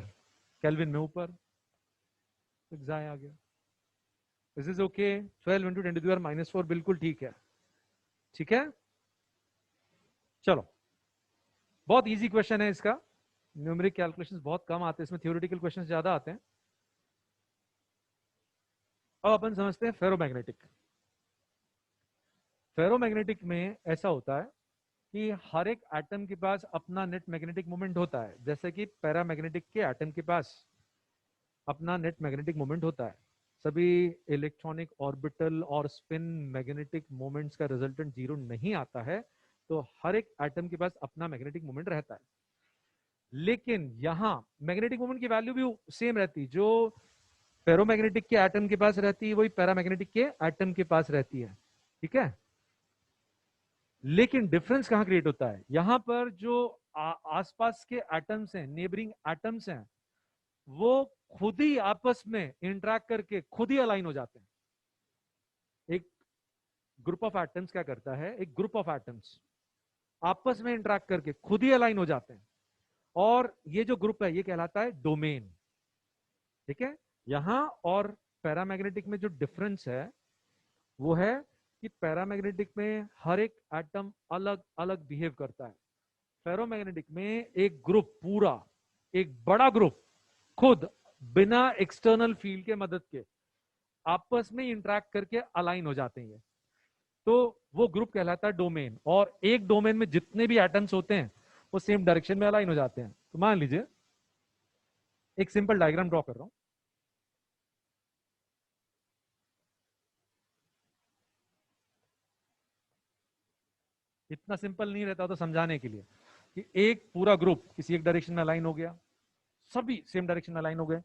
केल्विन में ऊपर, तो xi आ गया। दिस इज ओके, 12 × 10⁻⁻⁴ बिल्कुल ठीक है, ठीक है, चलो, बहुत इजी क्वेश्चन है इसका, न्यूमेरिक कैलकुलेशंस बहुत कम आते हैं इसमें, थ्योरेटिकल क्वेश्चंस ज्यादा आते हैं। अब अपन समझते हैं फेरोमैग्नेटिक। फेरोमैग्नेटिक में ऐसा होता है कि हर एक एटम के पास अपना नेट मैग्नेटिक मोमेंट होता है, जैसे कि पैरामैग्नेटिक के एटम के पास अपना नेट मैग्नेटिक मोमेंट होता है। सभी इलेक्ट्रॉनिक ऑर्बिटल और स्पिन मैग्नेटिक मोमेंट्स का रिजल्टेंट जीरो नहीं आता है, तो हर एक एटम के पास अपना मैग्नेटिक मोमेंट रहता है। लेकिन यहां मैग्नेटिक मोमेंट की वैल्यू भी सेम रहती, जो फेरोमैग्नेटिक के एटम के पास रहती है वही पैरामैग्नेटिक के एटम के पास रहती है, ठीक है। लेकिन डिफरेंस कहां क्रिएट होता है, यहां पर जो आसपास के एटम्स हैं, नेबरिंग एटम्स हैं, वो खुद ही आपस में इंटरेक्ट करके खुद ही अलाइन हो जाते हैं। एक ग्रुप ऑफ एटम्स क्या करता है, एक ग्रुप ऑफ एटम्स आपस में इंटरेक्ट करके खुद ही अलाइन हो जाते हैं, और ये जो ग्रुप है ये कहलाता है डोमेन, ठीक है। यहां और पैरामैग्नेटिक में जो डिफरेंस है वो है कि पैरामैग्नेटिक में हर एक एटम अलग अलग बिहेव करता है, फेरोमैग्नेटिक में एक ग्रुप पूरा, एक बड़ा ग्रुप खुद बिना एक्सटर्नल फील्ड के मदद के आपस में इंटरेक्ट करके अलाइन हो जाते हैं। तो वो ग्रुप कहलाता है डोमेन, और एक डोमेन में जितने भी एटम्स होते हैं वो सेम डायरेक्शन में अलाइन हो जाते हैं। तो मान लीजिए एक सिंपल डायग्राम ड्रॉ कर रहा हूं। इतना सिंपल नहीं रहता तो समझाने के लिए कि एक पूरा ग्रुप किसी एक डायरेक्शन में अलाइन हो गया, सभी सेम डायरेक्शन में अलाइन हो गए,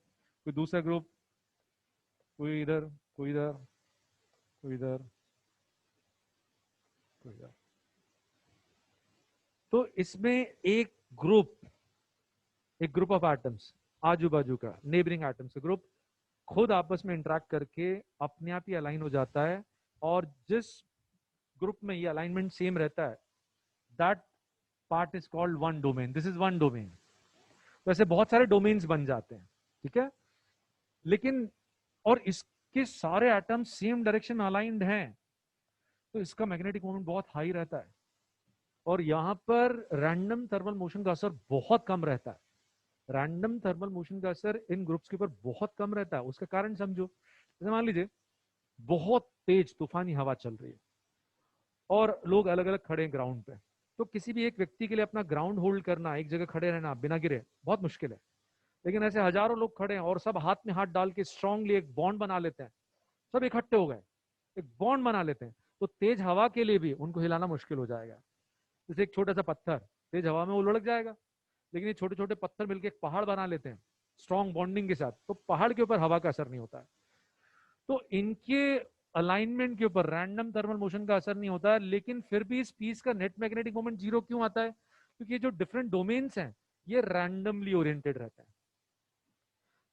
कोई दूसरा ग्रुप, कोई इधर, कोई इधर, कोई इधर, कोई इधर। तो इसमें ग्रुप एक ग्रुप ऑफ एटम्स, आजू बाजू का नेबरिंग एटम्स का ग्रुप खुद आपस में इंटरेक्ट करके अपने आप ही अलाइन हो जाता है, और जिस ग्रुप में ये अलाइनमेंट सेम रहता है that part is called one domain, this is one domain. तो ऐसे बहुत सारे डोमेन्स बन जाते हैं, ठीक है। लेकिन और इसके सारे एटम्स सेम डायरेक्शन में अलाइंड हैं, तो इसका मैग्नेटिक मोमेंट बहुत हाई रहता है, और यहां पर रैंडम थर्मल मोशन का असर बहुत कम रहता है। रैंडम थर्मल मोशन का असर इन ग्रुप्स के ऊपर बहुत कम रहता है। उसका कारण समझो, जैसे मान लीजिए बहुत तेज तूफानी हवा चल रही है और लोग अलग अलग खड़े हैं ग्राउंड पे, तो किसी भी एक व्यक्ति के लिए अपना ग्राउंड होल्ड करना, एक जगह खड़े रहना बिना गिरे बहुत मुश्किल है। लेकिन ऐसे हजारों लोग खड़े हैं और सब हाथ में हाथ डाल के स्ट्रांगली एक बॉन्ड बना लेते हैं, सब इकट्ठे हो गए, एक बॉन्ड बना लेते हैं, तो तेज हवा के लिए भी उनको हिलाना मुश्किल हो जाएगा। जैसे एक छोटा सा पत्थर तेज हवा में वो लुढ़क जाएगा, लेकिन ये छोटे छोटे पत्थर मिलकर एक पहाड़ बना लेते हैं स्ट्रॉन्ग बॉन्डिंग के साथ, तो पहाड़ के ऊपर हवा का असर नहीं होता है। तो इनके अलाइनमेंट के ऊपर रैंडम थर्मल मोशन का असर नहीं होता है, लेकिन फिर भी इस पीस का नेट मैग्नेटिक मोमेंट जीरो क्यों आता है, क्योंकि ये जो डिफरेंट डोमेन्स हैं ये रैंडमली ओरिएंटेड रहता है।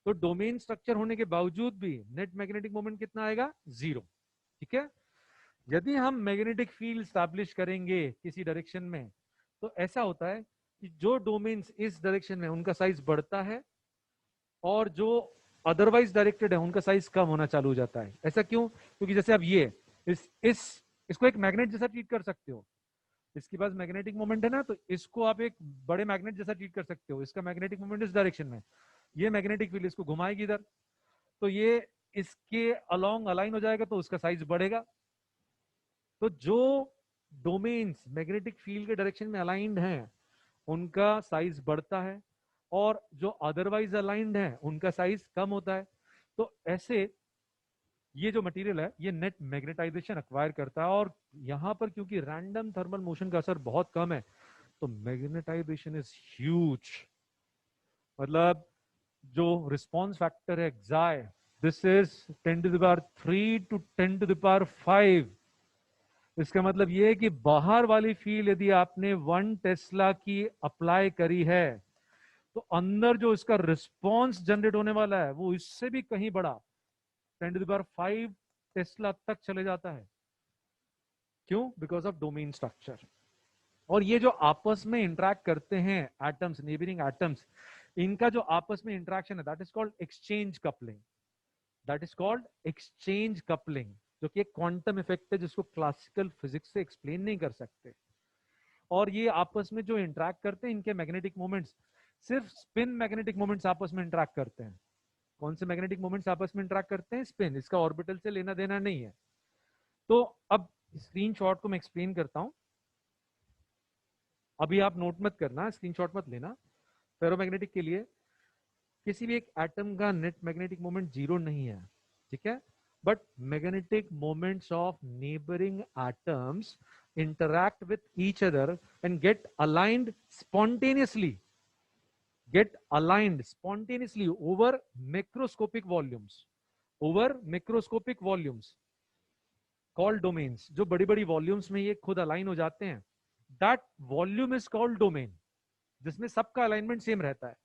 तो डोमेन स्ट्रक्चर होने के बावजूद भी नेट मैग्नेटिक मोमेंट कितना आएगा, जीरो, ठीक है। यदि हम मैग्नेटिक फील्ड स्टैब्लिश करेंगे किसी डायरेक्शन में, तो ऐसा होता है कि जो डोमेन्स इस डायरेक्शन में उनका साइज बढ़ता है, और जो अदरवाइज डायरेक्टेड है उनका साइज कम होना चालू हो जाता है। ऐसा क्यों, क्योंकि जैसे अब ये इस इसको एक मैग्नेट जैसा ट्रीट कर सकते हो, इसके पास मैग्नेटिक मोमेंट है ना, तो इसको आप एक बड़े मैग्नेट जैसा ट्रीट कर सकते हो, इसका मैग्नेटिक मोमेंट इस डायरेक्शन में, ये मैग्नेटिक फील्ड इसको घुमाएगी इधर, तो ये इसके अलोंग अलाइन हो जाएगा, तो उसका साइज बढ़ेगा। तो जो डोमेन्स मैग्नेटिक फील्ड के डायरेक्शन में अलाइंड हैं उनका साइज बढ़ता है, और जो अदरवाइज अलाइंड है उनका साइज कम होता है। तो ऐसे ये जो मटेरियल है ये नेट मैग्नेटाइजेशन अक्वायर करता है, और यहां पर क्योंकि रैंडम थर्मल मोशन का असर बहुत कम है, तो मैग्नेटाइजेशन इज ह्यूज। मतलब जो रिस्पॉन्स फैक्टर है xi, this is 10 to the power 3 to 10 to the power 5। इसका मतलब ये है कि बाहर वाली फील्ड यदि आपने 1 टेस्ला की अप्लाई करी है, तो अंदर जो इसका रिस्पॉन्स जनरेट होने वाला है वो इससे भी कहीं बड़ा 10 to the power 5 टेस्ला तक चले जाता है। क्यों, बिकॉज ऑफ डोमेन स्ट्रक्चर। और ये जो आपस में इंटरेक्ट करते हैं एटम्स, नेबरिंग एटम्स, इनका जो आपस में इंटरेक्शन है that is called exchange coupling, that is called exchange coupling, जो कि एक क्वांटम इफेक्ट है जिसको क्लासिकल फिजिक्स से एक्सप्लेन नहीं कर सकते। और ये आपस में जो इंटरेक्ट करते हैं इनके मैग्नेटिक मोमेंट्स, सिर्फ स्पिन मैग्नेटिक मोमेंट्स आपस में इंटरेक्ट करते हैं। कौन से मैग्नेटिक मोमेंट्स आपस में इंटरेक्ट करते हैं, स्पिन, इसका ऑर्बिटल से लेना देना नहीं है। तो अब स्क्रीनशॉट को मैं एक्सप्लेन करता हूं, अभी आप नोट मत करना, स्क्रीनशॉट मत लेना। फेरोमैग्नेटिक के लिए किसी भी एक एटम का नेट मैग्नेटिक मोमेंट जीरो नहीं है, ठीक है, but magnetic moments of neighbouring atoms interact with each other and get aligned spontaneously over macroscopic volumes called domains. जो बड़ी बड़ी वॉल्यूम्स में ये खुद अलाइन हो जाते हैं, that volume is called domain, जिसमें सबका अलाइनमेंट सेम रहता है.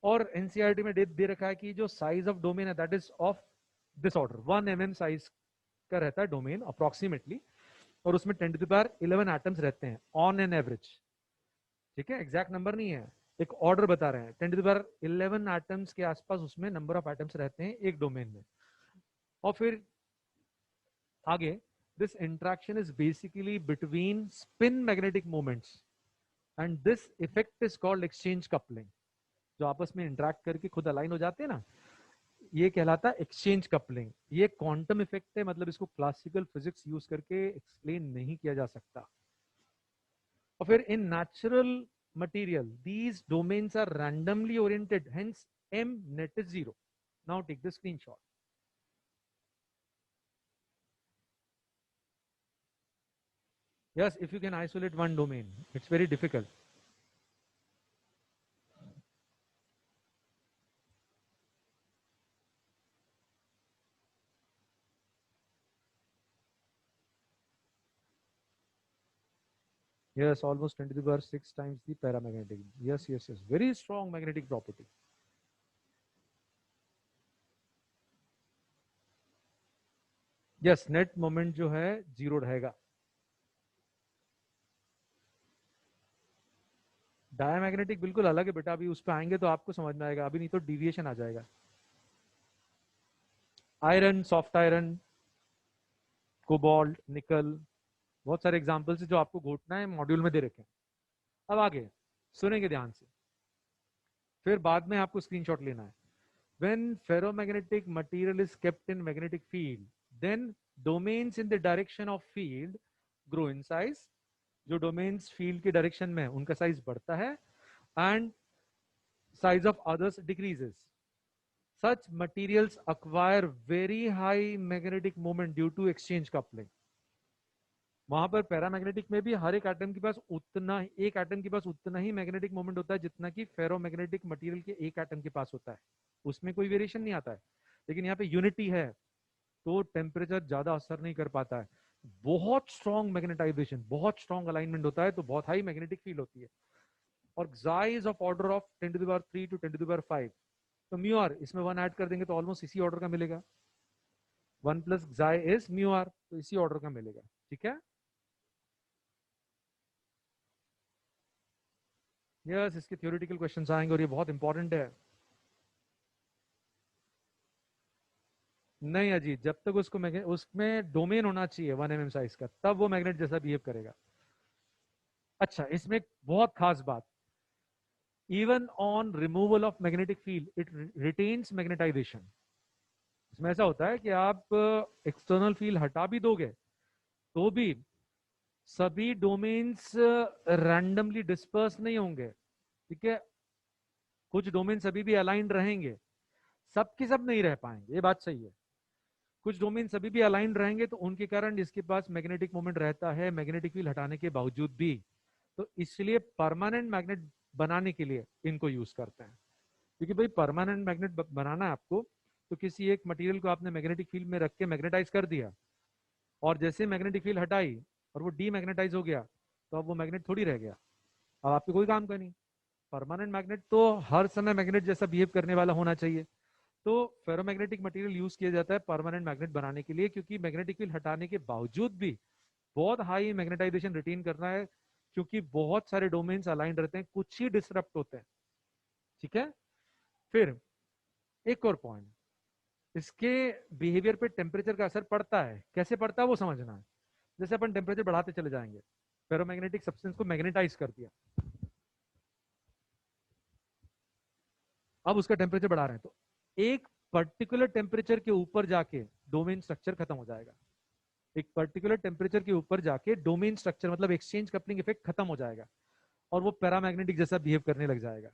और एनसीईआरटी में दे रखा है कि जो साइज ऑफ डोमेन है that is of this order, 1 mm size का रहता है डोमेन अप्रोक्सीमेटली, और उसमें 10^11 एटम्स रहते हैं ऑन एन एवरेज. ठीक है, एग्जैक्ट नंबर नहीं है, एक ऑर्डर बता रहे हैं. 10^11 एटम्स के आसपास उसमें नंबर ऑफ एटम्स रहते हैं एक डोमेन में. और फिर आगे, this interaction is basically between spin magnetic moments and this effect is called exchange coupling. जो आपस में इंटरेक्ट करके खुद अलाइन हो जाते हैं ना, ये कहलाता है एक्सचेंज कपलिंग. ये क्वांटम इफेक्ट है, मतलब इसको क्लासिकल फिजिक्स यूज करके एक्सप्लेन नहीं किया जा सकता. और फिर in natural material these domains are randomly oriented, hence m net is 0. Now take the screenshot. Yes, if you can isolate one domain, it's very difficult. Yes, almost 10 to the power 6 times the paramagnetic. Yes, yes, yes. Very strong magnetic property. Yes, net moment जो है 0 रहेगा. Diamagnetic बिल्कुल अलग है बेटा, अभी उस पर आएंगे तो आपको समझ में आएगा, अभी नहीं तो डिविएशन आ जाएगा. आयरन, सॉफ्ट आयरन, कोबाल्ट, निकल, बहुत सारे एग्जांपल्स है जो आपको घोटना है, मॉड्यूल में दे रखे हैं. अब आगे सुनेंगे ध्यान से, फिर बाद में आपको स्क्रीनशॉट लेना है. When ferromagnetic material is kept in magnetic field, then domains in the direction of field grow in size. जो domains field के direction में है उनका size बढ़ता है, and size of others decreases. Such materials acquire very high magnetic moment due to exchange coupling. वहां पर paramagnetic में भी हर एक एटम के पास उतना ही मैग्नेटिक मोमेंट होता है जितना कि फेरोमैग्नेटिक मटेरियल के एक एटम के पास होता है. उसमें कोई वेरिएशन नहीं आता है. लेकिन यहाँ पे यूनिटी है तो टेम्परेचर ज्यादा असर नहीं कर पाता है. बहुत स्ट्रॉन्ग मैग्नेटाइजेशन, बहुत स्ट्रॉन्ग अलाइनमेंट होता है तो बहुत हाई मैग्नेटिक फील्ड होती है. और size of order of 10^3 to 10^5. तो म्यू आर इसमें 1 ऐड कर देंगे तो ऑलमोस्ट इसी ऑर्डर का मिलेगा. 1 plus xi is mu R, तो इसी ऑर्डर का मिलेगा. ठीक है, यस, इसके थ्योरेटिकल क्वेश्चंस आएंगे और ये बहुत इंपॉर्टेंट है. नहीं अजीत, जब तक उसमें डोमेन होना चाहिए 1 mm साइज का, तब वो मैग्नेट जैसा बिहेव करेगा. अच्छा, इसमें एक बहुत खास बात, even on removal of magnetic field it retains magnetisation. इसमें ऐसा होता है कि आप एक्सटर्नल फील्ड हटा भी दोगे तो भी सभी डोमेन्स रैंडमली डिस्पर्स नहीं होंगे. ठीक है, कुछ डोमेन्स अभी भी अलाइंड रहेंगे, सबके सब नहीं रह पाएंगे, ये बात सही है. कुछ डोमेन सभी भी अलाइंड रहेंगे तो उनके कारण इसके पास मैग्नेटिक मोमेंट रहता है मैग्नेटिक फील्ड हटाने के बावजूद भी. तो इसलिए परमानेंट मैग्नेट बनाने के लिए इनको यूज करते हैं. क्योंकि भाई परमानेंट मैग्नेट बनाना है आपको, तो किसी एक मटेरियल को आपने मैग्नेटिक फील्ड में रख के मैग्नेटाइज कर दिया, और जैसे मैग्नेटिक फील्ड हटाई और वो डीमैग्नेटाइज हो गया, तो अब वो मैग्नेट थोड़ी रह गया, अब आपके कोई काम का नहीं. परमानेंट मैग्नेट तो हर समय मैग्नेट जैसा बिहेव करने वाला होना चाहिए. तो फेरोमैग्नेटिक मटेरियल यूज किया जाता है परमानेंट मैग्नेट बनाने के लिए, क्योंकि मैग्नेटिक फील्ड हटाने के बावजूद भी बहुत हाई मैग्नेटाइजेशन रिटेन करना है, क्योंकि बहुत सारे डोमेन्स अलाइंड रहते हैं, कुछ ही डिसरप्ट होते हैं. ठीक है, फिर एक और पॉइंट, इसके बिहेवियर पे टेम्परेचर का असर पड़ता है. कैसे पड़ता है वो समझना है. जैसे अपन टेम्परेचर बढ़ाते चले जाएंगे, फेरोमैग्नेटिक सब्सटेंस को मैग्नेटाइज कर दिया, अब उसका टेम्परेचर बढ़ा रहे हैं, तो एक पर्टिकुलर टेम्परेचर के ऊपर जाके डोमेन स्ट्रक्चर खत्म हो जाएगा. एक पर्टिकुलर टेम्परेचर के ऊपर जाके डोमेन स्ट्रक्चर मतलब एक्सचेंज कपलिंग इफेक्ट खत्म हो जाएगा और वो पैरामैग्नेटिक जैसा बिहेव करने लग जाएगा.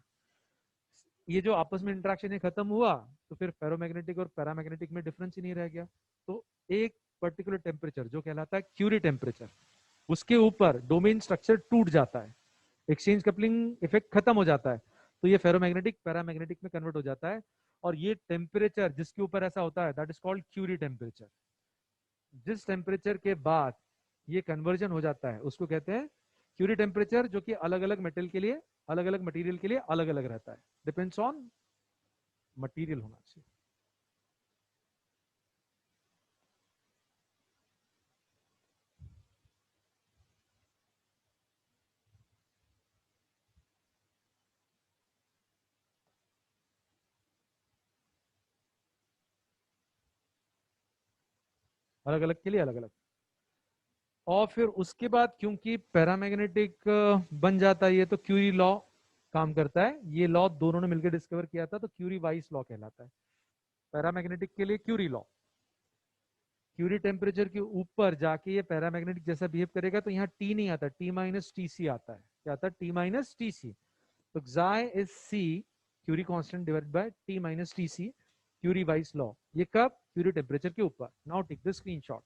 ये जो आपस में इंटरेक्शन है खत्म हुआ, तो फिर फेरोमैग्नेटिक और पैरामैग्नेटिक में डिफरेंस ही नहीं रह गया। तो एक पर्टिकुलर टेम्परेचर जो कहलाता है क्यूरी टेम्परेचर, उसके ऊपर डोमेन स्ट्रक्चर टूट जाता है, एक्सचेंज कपलिंग इफेक्ट खत्म हो जाता है, तो ये फेरोमैग्नेटिक पैरामैग्नेटिक में कन्वर्ट हो जाता है। और ये टेम्परेचर जिसके ऊपर ऐसा होता है that is called Curie temperature. जिस टेम्परेचर के बाद ये कन्वर्जन हो जाता है उसको कहते हैं क्यूरी टेम्परेचर, जो कि अलग अलग मेटल के लिए, अलग अलग मटेरियल के लिए अलग अलग रहता है, डिपेंड्स ऑन मटेरियल होना चाहिए। अलग अलग के लिए अलग अलग। और फिर उसके बाद क्योंकि पैरामैग्नेटिक बन जाता है ये, तो क्यूरी लॉ काम करता है। ये लॉ दोनों ने मिलकर डिस्कवर किया था, तो क्यूरी वाइस लॉ कहलाता है। पैरामैग्नेटिक के लिए क्यूरी लॉ, क्यूरी टेम्परेचर के ऊपर जाके ये पैरामैग्नेटिक जैसा बिहेव करेगा, तो यहाँ टी नहीं आता, टी माइनस टी सी आता है। क्या आता है? T minus T C. तो xi is C, Curie constant divided by T minus T C, Curie Weiss law. ये कब? क्यूरी टेम्परेचर के ऊपर। Now take the screenshot.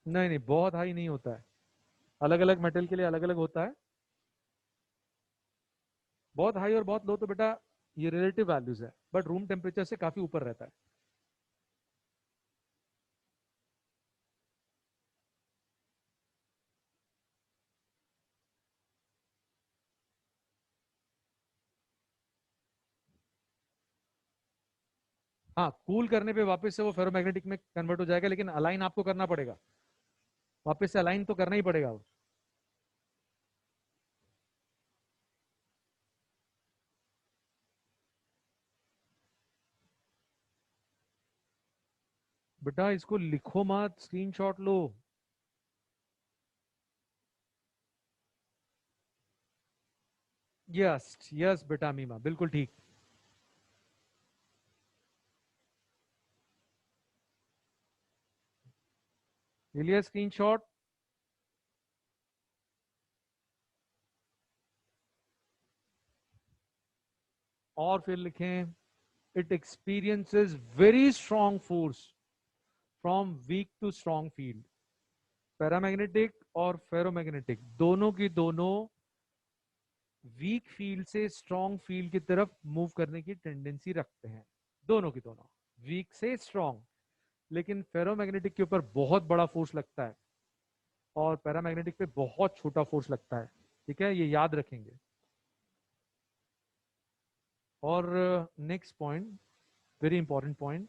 नहीं नहीं, बहुत हाई नहीं होता है, अलग अलग मेटल के लिए अलग अलग होता है। बहुत हाई और बहुत लो तो बेटा ये रिलेटिव वैल्यूज है, बट रूम टेम्परेचर से काफी ऊपर रहता है। हाँ, कूल करने पे वापस से वो फेरोमैग्नेटिक में कन्वर्ट हो जाएगा, लेकिन अलाइन आपको करना पड़ेगा, वापस से अलाइन तो करना ही पड़ेगा। बेटा इसको लिखो मत, स्क्रीनशॉट लो। यस यस बेटा मीमा, बिल्कुल ठीक। ले लिया स्क्रीनशॉट। और फिर लिखें, it experiences very strong force from weak to strong field. Paramagnetic और फेरोमैग्नेटिक दोनों की दोनों वीक फील्ड से स्ट्रॉन्ग फील्ड की तरफ मूव करने की टेंडेंसी रखते हैं, दोनों की दोनों वीक से स्ट्रॉन्ग। लेकिन फेरोमैग्नेटिक के ऊपर बहुत बड़ा फोर्स लगता है और पैरामैग्नेटिक पे बहुत छोटा फोर्स लगता है। ठीक है, ये याद रखेंगे। और next point, very important point,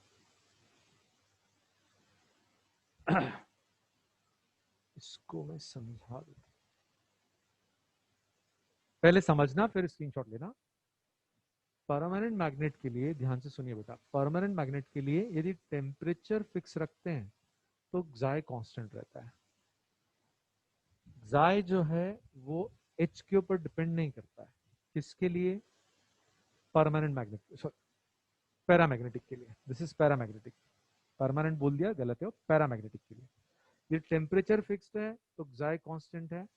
इसको मैं समझा दूं, पहले समझना फिर स्क्रीनशॉट लेना। परमानेंट मैग्नेट के लिए ध्यान से सुनिए बेटा, परमानेंट मैग्नेट के लिए यदि टेम्परेचर फिक्स रखते हैं तो xi कांस्टेंट रहता है। xi जो है वो h के ऊपर डिपेंड नहीं करता है। किसके लिए? परमानेंट मैग्नेट, सॉरी पैरामैग्नेटिक के लिए। दिस इज पैरामैग्नेटिक, परमानेंट बोल दिया, गलत है, पैरामैग्नेटिक के लिए ये टेम्परेचर फिक्स्ड है तो xi कांस्टेंट है।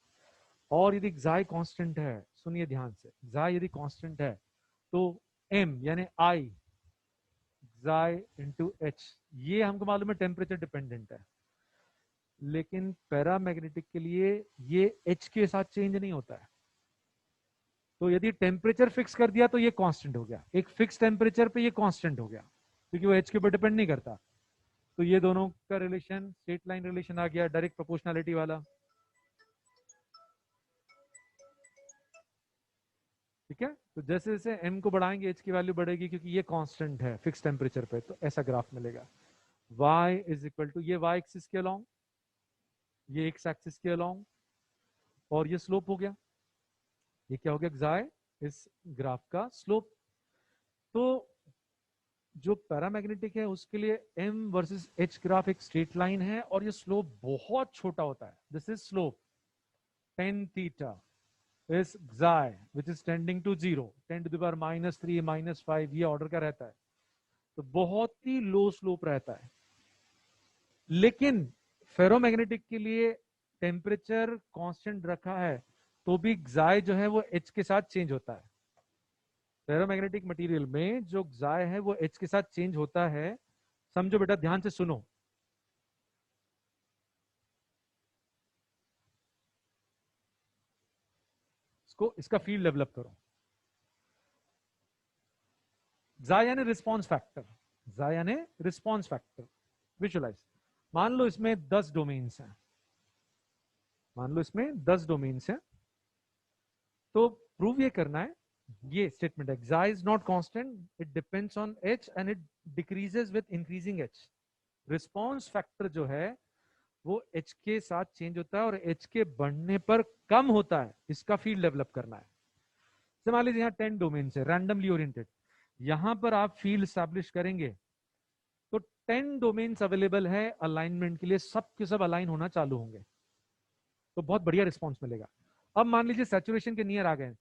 और यदि xi कांस्टेंट है, सुनिए ध्यान से, xi यदि कांस्टेंट है तो m यानी I xi इंटू एच, ये हमको मालूम है टेम्परेचर डिपेंडेंट है। लेकिन पैरामैग्नेटिक के लिए ये h के साथ चेंज नहीं होता है। तो यदि टेम्परेचर फिक्स कर दिया तो ये कांस्टेंट हो गया, एक फिक्स टेम्परेचर पे ये कांस्टेंट हो गया, क्योंकि वो h के ऊपर डिपेंड नहीं करता। तो ये दोनों का रिलेशन स्ट्रेट लाइन रिलेशन आ गया, डायरेक्ट प्रोपोर्शनैलिटी वाला। ठीक है, तो जैसे जैसे m को बढ़ाएंगे h की वैल्यू बढ़ेगी, क्योंकि ये कांस्टेंट है फिक्स टेम्परेचर पे, तो ऐसा ग्राफ मिलेगा। y इज इक्वल टू, ये y एक्सिस के अलोंग, ये x एक्सिस के अलोंग, और ये स्लोप हो गया। ये क्या हो गया? xi, इस ग्राफ का स्लोप। तो जो पैरामैग्नेटिक है उसके लिए m वर्सेस h ग्राफ एक स्ट्रेट लाइन है, और ये स्लोप बहुत छोटा होता है। This is slope tan theta is xi which is tending to 0, 10 to the power -3 -5, ये ऑर्डर का रहता है, तो बहुत ही लो स्लोप रहता है। लेकिन फेरोमैग्नेटिक के लिए टेम्परेचर कांस्टेंट रखा है तो भी xi जो है वो h के साथ चेंज होता है। फेरोमैग्नेटिक मटेरियल में जो xi है वो h के साथ चेंज होता है। समझो बेटा, ध्यान से सुनो। इसका फील्ड डेवलप करो। xi यानी रिस्पॉन्स फैक्टर, xi यानी रिस्पॉन्स फैक्टर। विजुअलाइज, मान लो इसमें 10 डोमेन्स हैं, मान लो इसमें 10 डोमेन्स हैं, तो प्रूव ये करना है, ये स्टेटमेंट है xi is not constant, it depends on h and it decreases with increasing h। Response factor जो है वो h के साथ चेंज होता है और h के बढ़ने पर कम होता है, इसका फील्ड डेवलप करना है। मान लीजिए यहाँ 10 डोमेन्स है, रैंडमली ओरिएंटेड, यहां पर आप फील्ड स्टैब्लिश करेंगे तो 10 डोमेन्स अवेलेबल है अलाइनमेंट के लिए, सब के सब अलाइन होना चालू होंगे, तो बहुत बढ़िया रिस्पॉन्स मिलेगा। अब मान लीजिए सैचुरेशन के नियर आ गए,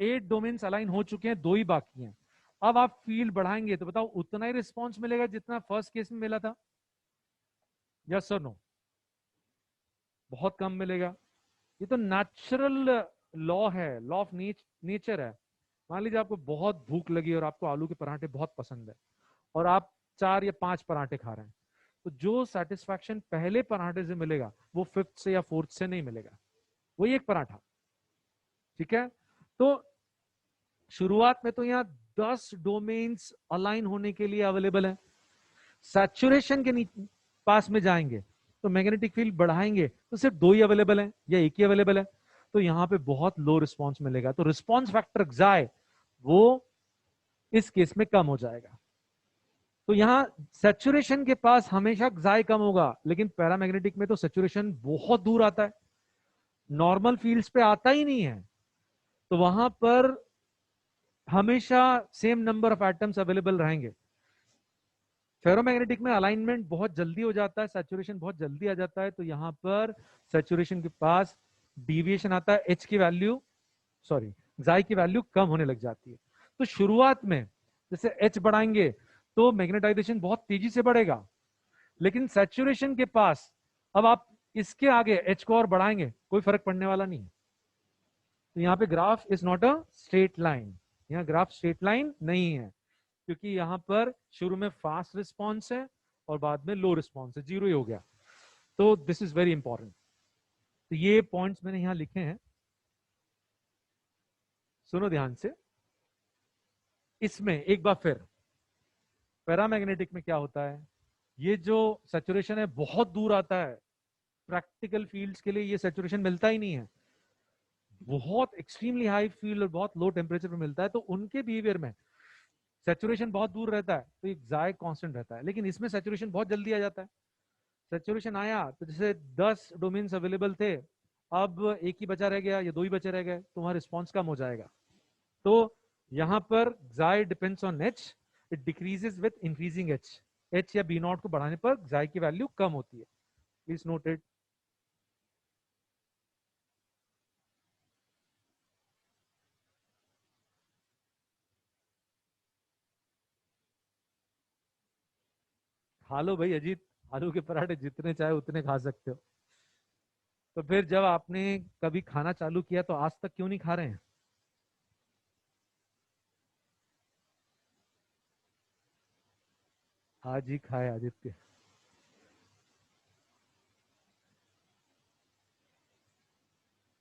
8 डोमेन्स अलाइन हो चुके हैं, 2 ही बाकी हैं। अब आप फील्ड बढ़ाएंगे तो बताओ उतना ही रिस्पॉन्स मिलेगा जितना फर्स्ट केस में मिला था? यस और नो? बहुत कम मिलेगा। ये तो नेचुरल लॉ है, लॉ ऑफ नेचर है। मान लीजिए आपको बहुत भूख लगी और आपको आलू के पराठे बहुत पसंद है और आप 4 या 5 पराठे खा रहे हैं, तो जो सेटिस्फैक्शन पहले पराठे से मिलेगा वो फिफ्थ से या फोर्थ से नहीं मिलेगा, वही एक पराठा। ठीक है, तो शुरुआत में तो यहाँ 10 डोमेन्स अलाइन होने के लिए अवेलेबल है। सैचुरेशन के पास में जाएंगे तो मैग्नेटिक फील्ड बढ़ाएंगे तो सिर्फ 2 ही अवेलेबल है या एक ही अवेलेबल है, तो यहाँ पे बहुत लो रिस्पॉन्स मिलेगा, तो रिस्पॉन्स फैक्टर xi वो इस केस में कम हो जाएगा। तो यहाँ सैचुरेशन के पास हमेशा xi कम होगा, लेकिन पैरामैग्नेटिक में तो सैचुरेशन बहुत दूर आता है, नॉर्मल फील्ड्स पे आता ही नहीं है, तो वहां पर हमेशा same number of atoms available रहेंगे। फेरोमैग्नेटिक में अलाइनमेंट बहुत जल्दी हो जाता है, सैचुरेशन बहुत जल्दी आ जाता है, तो यहां पर सैचुरेशन के पास डिविएशन आता है, h की वैल्यू सॉरी xi की वैल्यू कम होने लग जाती है। तो शुरुआत में जैसे h बढ़ाएंगे तो मैग्नेटाइजेशन बहुत तेजी से बढ़ेगा, लेकिन सैचुरेशन के पास अब आप इसके आगे h को और बढ़ाएंगे कोई फर्क पड़ने वाला नहीं है। तो यहाँ पे graph is not a straight line, यहाँ ग्राफ स्ट्रेट लाइन नहीं है, क्योंकि यहां पर शुरू में फास्ट रिस्पॉन्स है और बाद में लो रिस्पॉन्स है, 0 ही हो गया। तो दिस इज वेरी इंपॉर्टेंट। तो ये पॉइंट्स मैंने यहां लिखे हैं, सुनो ध्यान से। इसमें एक बार फिर पैरामैग्नेटिक में क्या होता है, ये जो सैचुरेशन है बहुत दूर आता है, प्रैक्टिकल फील्ड्स के लिए ये सैचुरेशन मिलता ही नहीं है, बहुत एक्सट्रीमली हाई फील्ड और बहुत लो टेम्परेचर पे मिलता है, तो उनके बिहेवियर में सैचुरेशन बहुत दूर रहता है तो एक xi कांस्टेंट रहता है, लेकिन इसमें सैचुरेशन बहुत जल्दी आ जाता है। सैचुरेशन आया तो जैसे 10 डोमेन्स अवेलेबल थे, अब एक ही बचा रह गया या 2 ही बचे रह गए, तो वहां रिस्पॉन्स कम हो जाएगा। तो यहां पर xi depends on h, it decreases with increasing h या b नॉट को बढ़ाने पर xi की वैल्यू कम होती है, प्लीज नोट इट। खा लो भाई अजीत, आलू के पराठे जितने चाहे उतने खा सकते हो। तो फिर जब आपने कभी खाना चालू किया तो आज तक क्यों नहीं खा रहे हैं? आज ही खाए आदित्य।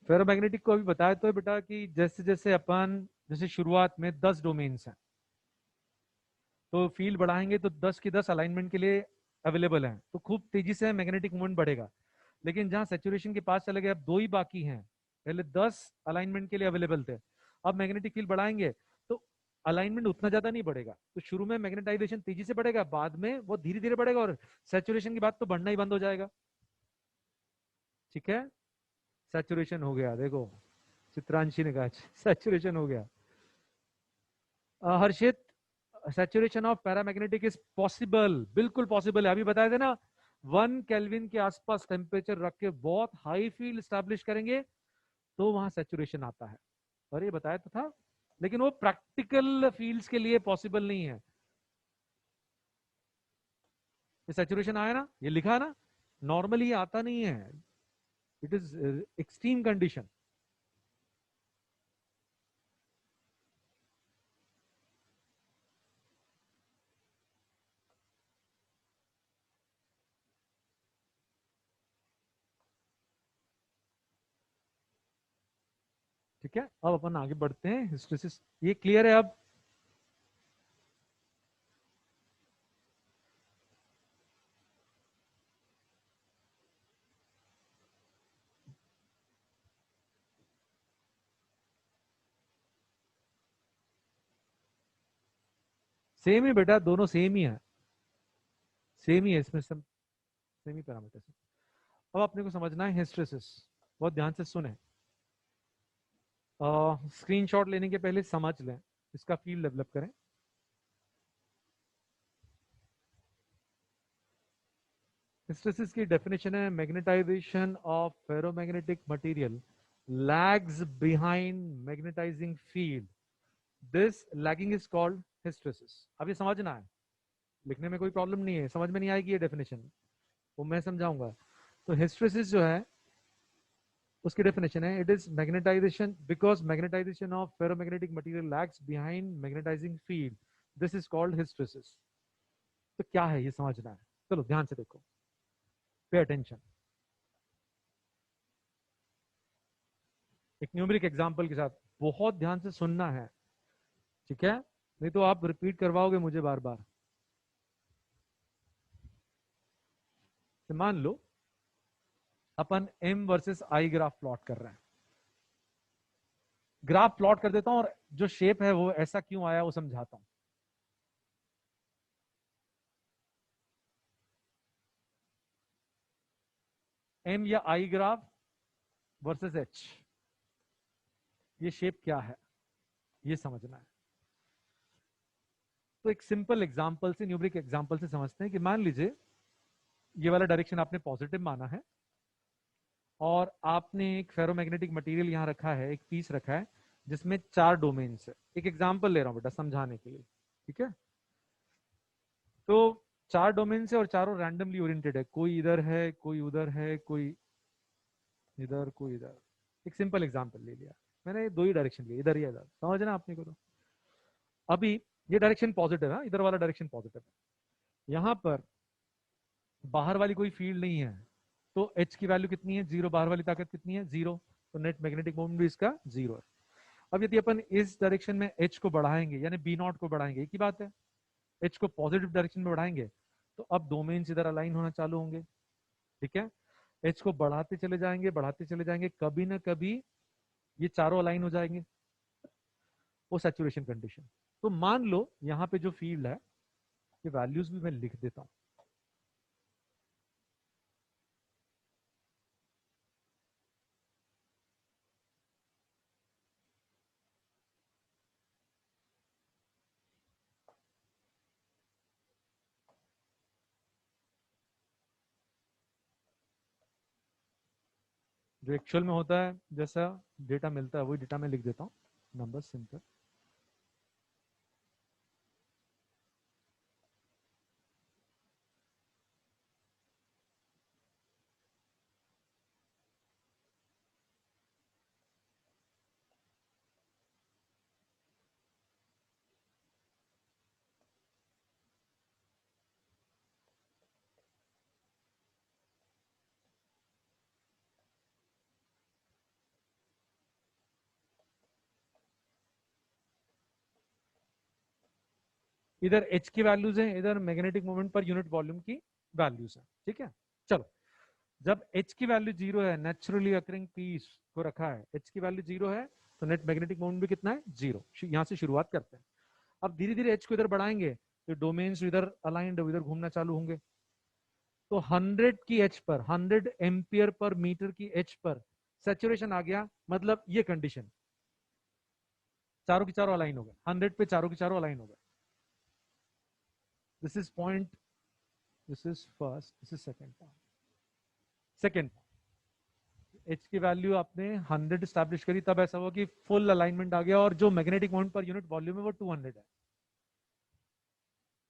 फेरोमैग्नेटिक को अभी बताया तो है बेटा कि जैसे जैसे अपन जैसे शुरुआत में 10 डोमेन्स हैं, तो फील्ड बढ़ाएंगे तो 10 की 10 अलाइनमेंट के लिए अवेलेबल हैं, तो खूब तेजी से मैग्नेटिक मूवमेंट बढ़ेगा। लेकिन जहां सैचुरेशन के पास चले गए, अब 2 ही बाकी हैं, पहले 10 अलाइनमेंट के लिए अवेलेबल थे, अब मैग्नेटिक फील्ड बढ़ाएंगे तो अलाइनमेंट उतना ज्यादा नहीं बढ़ेगा, तो शुरू में मैग्नेटाइजेशन तेजी से बढ़ेगा, बाद में वो धीरे धीरे बढ़ेगा और सैचुरेशन के बाद तो बढ़ना ही बंद हो जाएगा। ठीक है, सैचुरेशन हो गया, देखो चित्रांशी ने कहा सैचुरेशन हो गया। Harshit, saturation of paramagnetic is possible, बिल्कुल पॉसिबल है, अभी बताया थे ना, 1 केल्विन के आसपास टेम्परेचर रख के बहुत हाई फील्ड स्टैब्लिश करेंगे तो वहां सैचुरेशन आता है, और ये बताया तो था, लेकिन वो प्रैक्टिकल फील्ड्स के लिए पॉसिबल नहीं है। ये सैचुरेशन आया ना, ये लिखा ना, नॉर्मली आता नहीं है, इट इज एक्सट्रीम कंडीशन. ठीक है, अब अपन आगे बढ़ते हैं. हिस्टेरिसिस ये क्लियर है अब? सेम ही बेटा, दोनों सेम ही है, सेम ही है इसमें सब, सेम ही पैरामीटर्स है. अब अपने को समझना है हिस्टेरिसिस. बहुत ध्यान से सुने. स्क्रीनशॉट लेने के पहले समझ लें, इसका फील्ड डेवलप करें. हिस्टेरिसिस की डेफिनेशन है magnetisation of ferromagnetic material lags behind magnetising field. This lagging is called hysteresis. अब ये समझना है, लिखने में कोई प्रॉब्लम नहीं है, समझ में नहीं आएगी ये डेफिनेशन, वो मैं समझाऊंगा. तो हिस्टेरिसिस जो है उसकी डेफिनेशन है, it is magnetisation because magnetisation of ferromagnetic material lags behind magnetising field, this is called hysteresis. तो क्या है ये समझना है. चलो ध्यान से देखो, पे अटेंशन. एक न्यूमेरिक एग्जांपल के साथ बहुत ध्यान से सुनना है, ठीक है, नहीं तो आप रिपीट करवाओगे मुझे बार बार. तो मान लो अपन m versus i graph plot कर रहे हैं. ग्राफ प्लॉट कर देता हूं और जो शेप है वो ऐसा क्यों आया वो समझाता हूं. m या i ग्राफ वर्सेस h, ये शेप क्या है ये समझना है. तो एक सिंपल एग्जांपल से, न्यूमेरिक एग्जांपल से समझते हैं कि मान लीजिए ये वाला डायरेक्शन आपने पॉजिटिव माना है और आपने एक फेरोमैग्नेटिक मटेरियल यहां रखा है, एक पीस रखा है जिसमें 4 डोमेन्स है. एक एग्जांपल ले रहा हूं बेटा समझाने के लिए, ठीक है. तो 4 डोमेन से और चारों रैंडमली ओरिएंटेड है, कोई इधर है, कोई उधर है, कोई इधर, कोई इधर. एक सिंपल एग्जांपल ले लिया मैंने, 2 ही डायरेक्शन लिए, इधर या इधर, समझना आपने को. तो अभी ये डायरेक्शन पॉजिटिव है, इधर वाला डायरेक्शन पॉजिटिव है. यहां पर बाहर वाली कोई फील्ड नहीं है, तो H की वैल्यू कितनी है, 0. बाहर वाली ताकत कितनी है, 0. तो नेट मैग्नेटिक मोमेंट भी इसका 0 है. अब यदि अपन इस डायरेक्शन में H को बढ़ाएंगे यानी B0 को बढ़ाएंगे, एक ही बात है, H को पॉजिटिव डायरेक्शन में बढ़ाएंगे तो अब डोमेन्स इधर अलाइन होना चालू होंगे. ठीक है, H को बढ़ाते चले जाएंगे, बढ़ाते चले जाएंगे, कभी ना कभी ये चारों अलाइन हो जाएंगे, वो सैचुरेशन कंडीशन. तो मान लो यहाँ पे जो फील्ड है, ये वैल्यूज भी मैं लिख देता हूं. जो एक्चुअल में होता है, जैसा डेटा मिलता है वही डेटा में लिख देता हूँ, नंबर सिंपल. इधर H की वैल्यूज हैं, इधर magnetic moment per unit volume की वैल्यूज हैं. ठीक है, चलो. जब H की वैल्यू 0 है, नेचुरली अकरिंग पीस को रखा है, H की वैल्यू 0 है, तो नेट मैग्नेटिक मोमेंट भी कितना है, 0. यहां से शुरुआत करते हैं. अब धीरे धीरे H को इधर बढ़ाएंगे तो डोमेन्स इधर अलाइंड इधर घूमना चालू होंगे. तो 100 की H पर, 100 एम्पियर पर मीटर की H पर सैचुरेशन आ गया, मतलब ये कंडीशन, चारों की चारों अलाइन हो गए, 100 पे चारों की चारों अलाइन हो गए. This is point, this is first, this is second point. Second, H की वैल्यू आपने 100 स्टैब्लिश करी, तब ऐसा हुआ कि फुल अलाइनमेंट आ गया और जो magnetic moment per unit volume है वो 200 है.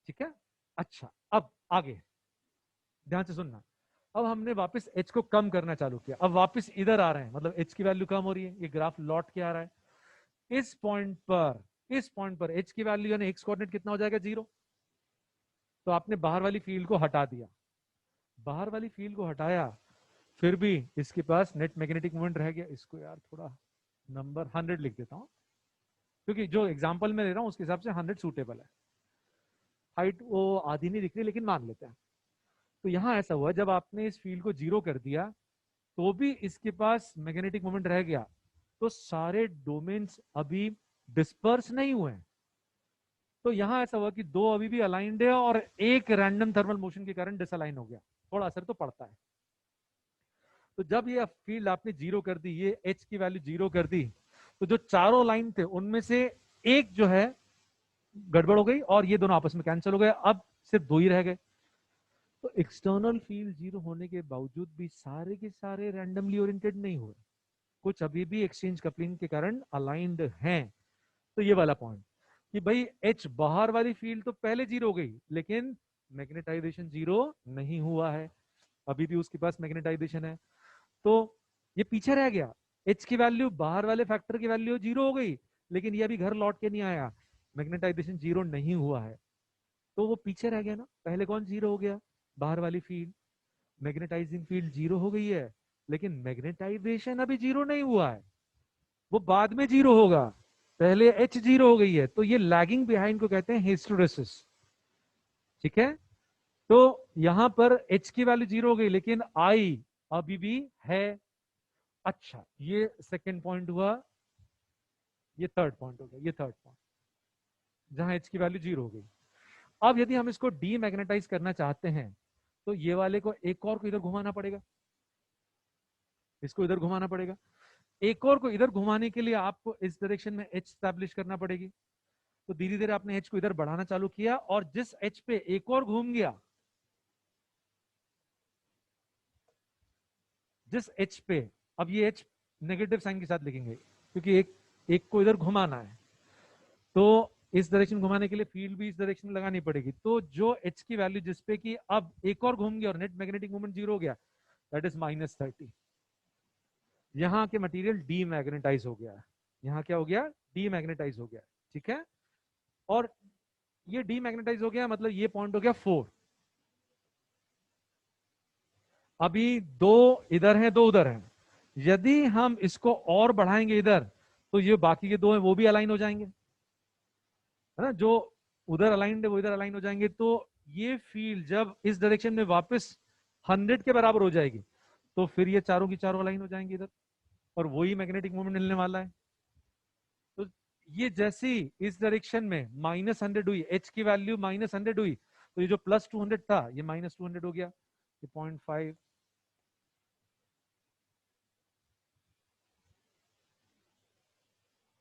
ठीक है, अच्छा. अब आगे ध्यान से सुनना. अब हमने वापस एच को कम करना चालू किया, अब वापस इधर आ रहे हैं, मतलब एच की वैल्यू कम हो रही है, ये ग्राफ लौट के आ रहा है। इस पॉइंट पर एच की वैल्यू यानी एक्स कोऑर्डिनेट कितना हो जाएगा, 0। तो आपने बाहर वाली फील्ड को हटा दिया, बाहर वाली फील्ड को हटाया, फिर भी इसके पास नेट मैग्नेटिक मोमेंट रह गया। इसको यार थोड़ा नंबर 100 लिख देता हूं, क्योंकि जो एग्जांपल में ले रहा हूं उसके हिसाब से 100 सूटेबल है। हाइट वो आधी नहीं दिख रही, लेकिन मान लेते हैं। तो यहां ऐसा हुआ, जब आपने इस फील्ड को 0 कर दिया तो भी इसके पास मैग्नेटिक मोमेंट रह गया, तो सारे डोमेन्स अभी डिस्पर्स नहीं हुए हैं। तो यहां ऐसा हुआ कि दो अभी भी अलाइंड है और एक रैंडम थर्मल मोशन के कारण डिसअलाइन हो गया। थोड़ा असर तो पड़ता है। तो जब ये फील्ड आपने 0 कर दी, ये एच की वैल्यू 0 कर दी, तो जो चारों लाइन थे उनमें से एक जो है गड़बड़ हो गई और ये दोनों आपस में कैंसिल हो गए, अब सिर्फ दो ही रह गए। तो एक्सटर्नल फील्ड 0 होने के बावजूद भी सारे के सारे रैंडमली ओरिएंटेड नहीं हुए, कुछ अभी भी एक्सचेंज कपलिंग के कारण अलाइंड हैं। तो ये वाला पॉइंट कि भाई एच बाहर वाली फील्ड तो पहले 0 हो गई, लेकिन मैग्नेटाइजेशन 0 नहीं हुआ है, अभी भी उसके पास मैग्नेटाइजेशन है। तो ये पीछे रह गया, एच की वैल्यू बाहर वाले फैक्टर की वैल्यू 0 हो गई, लेकिन ये अभी घर लौट के नहीं आया, मैग्नेटाइजेशन 0 नहीं हुआ है। तो वो पीछे रह गया ना। पहले कौन 0 हो गया, बाहर वाली फील्ड, मैग्नेटाइजिंग फील्ड 0 हो गई है, लेकिन मैग्नेटाइजेशन अभी 0 नहीं हुआ है, वो बाद में 0 होगा। पहले एच 0 हो गई है, तो ये लैगिंग बिहाइंड को कहते हैं हिस्टेरेसिस। ठीक है। तो यहां पर एच की वैल्यू 0 हो गई, लेकिन आई अभी भी है। अच्छा, ये सेकंड पॉइंट हुआ, ये थर्ड पॉइंट हो गया, ये थर्ड पॉइंट जहां एच की वैल्यू 0 हो गई। अब यदि हम इसको डीमैग्नेटाइज करना चाहते हैं, तो ये वाले को एक और को इधर घुमाना पड़ेगा, इसको इधर घुमाना पड़ेगा। एक और को इधर घुमाने के लिए आपको इस डायरेक्शन में एच स्टैब्लिश करना पड़ेगी। तो धीरे धीरे आपने एच को इधर बढ़ाना चालू किया, और जिस एच पे एक और घूम गया, जिस एच पे, अब ये एच नेगेटिव साइन के साथ लिखेंगे, क्योंकि एक एक को इधर घुमाना है, तो इस डायरेक्शन घुमाने के लिए फील्ड भी इस डायरेक्शन में लगानी पड़ेगी। तो जो एच की वैल्यू जिसपे कि अब एक और घूम गया और नेट मैग्नेटिक मोमेंट 0 हो गया, दैट इज -30। यहाँ के मटेरियल डीमैग्नेटाइज हो गया है, यहाँ क्या हो गया, डीमैग्नेटाइज हो गया। ठीक है। और ये डीमैग्नेटाइज हो गया, मतलब ये पॉइंट हो गया 4। अभी दो इधर हैं, दो उधर हैं। यदि हम इसको और बढ़ाएंगे इधर, तो ये बाकी के दो हैं वो भी अलाइन हो जाएंगे, है ना। जो उधर अलाइंड है वो इधर अलाइन हो जाएंगे। तो ये फील्ड जब इस डायरेक्शन में वापस 100 के बराबर हो जाएगी, तो फिर ये चारों की चारों अलाइन हो जाएंगे इधर, और वही मैग्नेटिक मोमेंट मिलने वाला है। तो ये जैसी इस डायरेक्शन में -100 हुई, एच की वैल्यू -100 हुई, तो ये जो +200 था ये -200 हो गया, ये 0.5।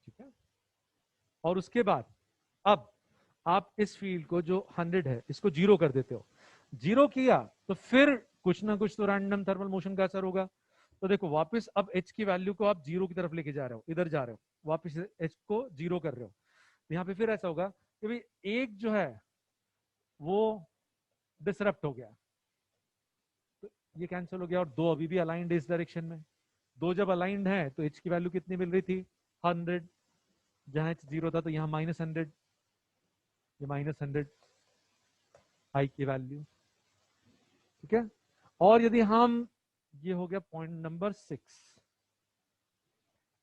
ठीक है। और उसके बाद अब आप इस फील्ड को जो 100 है इसको 0 कर देते हो। 0 किया तो फिर कुछ ना कुछ तो रैंडम थर्मल मोशन का असर होगा। तो देखो वापस अब एच की वैल्यू को आप 0 की तरफ लेके जा रहे हो, इधर जा रहे हो, वापस एच को 0 कर रहे हो। तो यहाँ पे फिर ऐसा होगा कि भाई एक जो है वो डिसरप्ट हो गया, तो ये कैंसिल हो गया, और दो अभी भी अलाइंड है इस डायरेक्शन में। दो जब अलाइंड है तो एच की वैल्यू कितनी मिल रही थी, 100। जहां एच 0 था तो यहाँ -100, ये -100 आई की वैल्यू। ठीक है। और यदि हम, ये हो गया पॉइंट नंबर 6।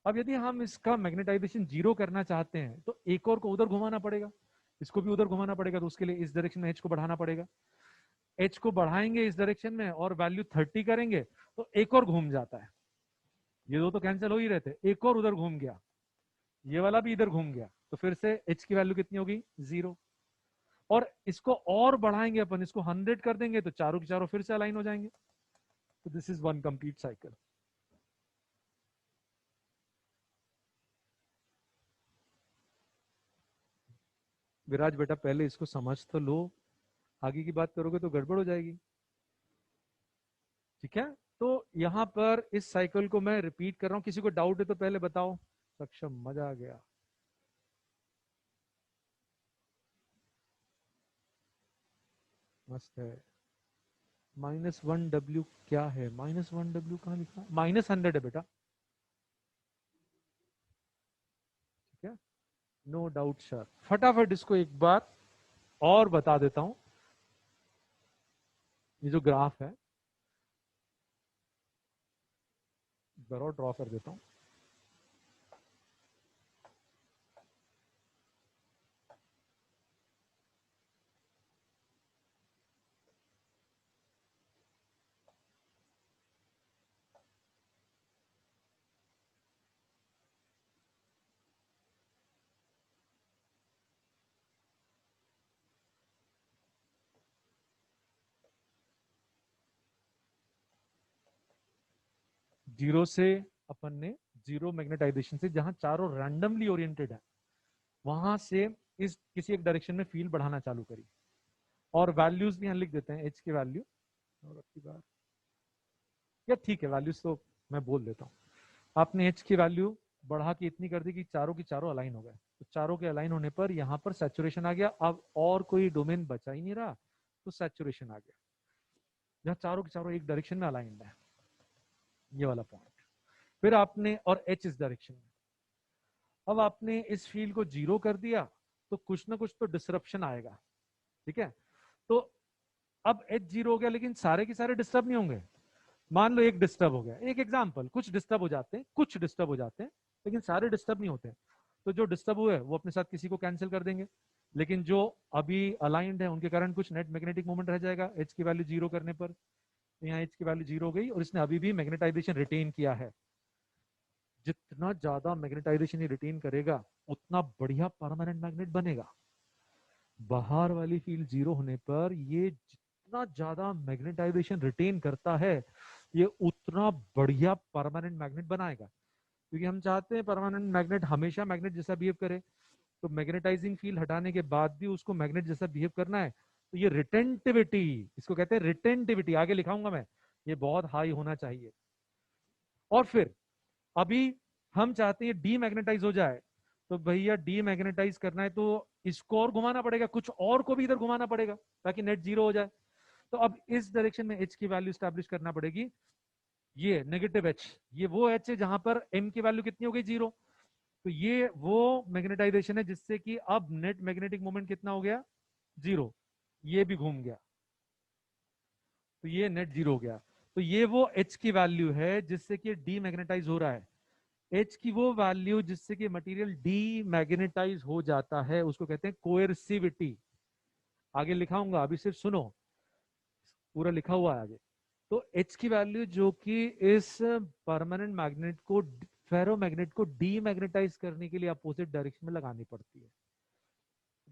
अब यदि हम इसका मैग्नेटाइजेशन 0 करना चाहते हैं, तो एक और को उधर घुमाना पड़ेगा, इसको भी उधर घुमाना पड़ेगा। तो उसके लिए इस डायरेक्शन में एच को बढ़ाना पड़ेगा। एच को बढ़ाएंगे इस डायरेक्शन में और वैल्यू 30 करेंगे, तो एक और घूम जाता है। ये दो तो कैंसिल हो ही रहते, एक और उधर घूम गया, ये वाला भी इधर घूम गया, तो फिर से एच की वैल्यू कितनी होगी, 0। और इसको और बढ़ाएंगे अपन, इसको 100 कर देंगे, तो चारों के चारों फिर से अलाइन हो जाएंगे। तो this is one complete cycle. Viraj बेटा पहले इसको समझ तो लो, आगे की बात करोगे तो गड़बड़ हो जाएगी। ठीक है। तो यहां पर इस साइकिल को मैं रिपीट कर रहा हूं, किसी को डाउट है तो पहले बताओ। सक्षम, मजा आ गया। मस्त है, -1W क्या है? -1W कहाँ लिखा? -100 है बेटा, ठीक है, नो डाउट सर। फटाफट इसको एक बार और बता देता हूं। ये जो ग्राफ है, जरा ड्रॉ कर देता हूं। जीरो से अपन ने, जीरो मैग्नेटाइजेशन से, जहां चारों रैंडमली ओरिएंटेड है, वहां से इस किसी एक डायरेक्शन में फील्ड बढ़ाना चालू करी। और वैल्यूज भी हम लिख देते हैं, एच की वैल्यू, और अब की बार या ठीक है, वैल्यूज तो मैं बोल देता हूँ। आपने एच की वैल्यू बढ़ा के इतनी कर दी कि चारों की चारों अलाइन हो गए। तो चारों के अलाइन होने पर यहाँ पर सैचुरेशन आ गया। अब और कोई डोमेन बचा ही नहीं रहा, तो सैचुरेशन आ गया, जहाँ चारों के चारों एक डायरेक्शन में अलाइंड है, ये वाला पॉइंट। फिर आपने, और एच इस डायरेक्शन में, अब आपने इस फील्ड को जीरो कर दिया, तो कुछ ना कुछ तो डिसरप्शन आएगा, ठीक है। तो अब एच जीरो हो गया, लेकिन सारे के सारे डिस्टर्ब नहीं होंगे। मान लो एक डिस्टर्ब हो गया, एक एग्जांपल, कुछ डिस्टर्ब हो जाते हैं, कुछ डिस्टर्ब हो जाते हैं, लेकिन सारे डिस्टर्ब नहीं होते। तो जो डिस्टर्ब हुए वो अपने साथ किसी को कैंसिल कर देंगे, लेकिन जो अभी अलाइंड है उनके कारण कुछ नेट मैग्नेटिक मोमेंट रह जाएगा एच की वैल्यू जीरो करने पर। तो यहाँ एच की वैल्यू जीरो हो गई, और इसने अभी भी मैग्नेटाइजेशन रिटेन किया है। जितना ज्यादा मैग्नेटाइजेशन ये रिटेन करेगा, उतना बढ़िया परमानेंट मैग्नेट बनेगा। बाहर वाली फील्ड जीरो होने पर ये जितना ज्यादा मैग्नेटाइजेशन रिटेन करता है, ये उतना बढ़िया परमानेंट मैग्नेट बनाएगा। क्योंकि हम चाहते हैं परमानेंट मैग्नेट हमेशा मैग्नेट जैसा बिहेव करे। तो मैग्नेटाइजिंग फील्ड हटाने के बाद भी उसको मैग्नेट जैसा बिहेव करना है, तो ये रिटेंटिविटी, इसको कहते हैं रिटेंटिविटी, आगे लिखाऊंगा मैं, ये बहुत हाई होना चाहिए। और फिर अभी हम चाहते हैं डीमैग्नेटाइज हो जाए, तो भैया डीमैग्नेटाइज करना है तो इसको और घुमाना पड़ेगा, कुछ और को भी इधर घुमाना पड़ेगा, ताकि नेट जीरो हो जाए। तो अब इस डायरेक्शन में एच की वैल्यू स्टैब्लिश करना पड़ेगी। ये नेगेटिव एच, ये वो एच है जहां पर एम की वैल्यू कितनी हो गई, जीरो। तो ये वो मैग्नेटाइजेशन है जिससे कि अब नेट मैग्नेटिक मोमेंट कितना हो गया, जीरो। ये भी घूम गया, तो ये नेट जीरो हो गया। तो ये वो एच की वैल्यू है जिससे कि डीमैग्नेटाइज हो रहा है। एच की वो वैल्यू जिससे कि मटेरियल डीमैग्नेटाइज हो जाता है, उसको कहते हैं कोएर्सिविटी। आगे लिखाऊंगा, अभी सिर्फ सुनो, पूरा लिखा हुआ है आगे। तो एच की वैल्यू जो कि इस परमानेंट मैग्नेट को, फेरो मैग्नेट को डीमैग्नेटाइज करने के लिए अपोजिट डायरेक्शन में लगानी पड़ती है,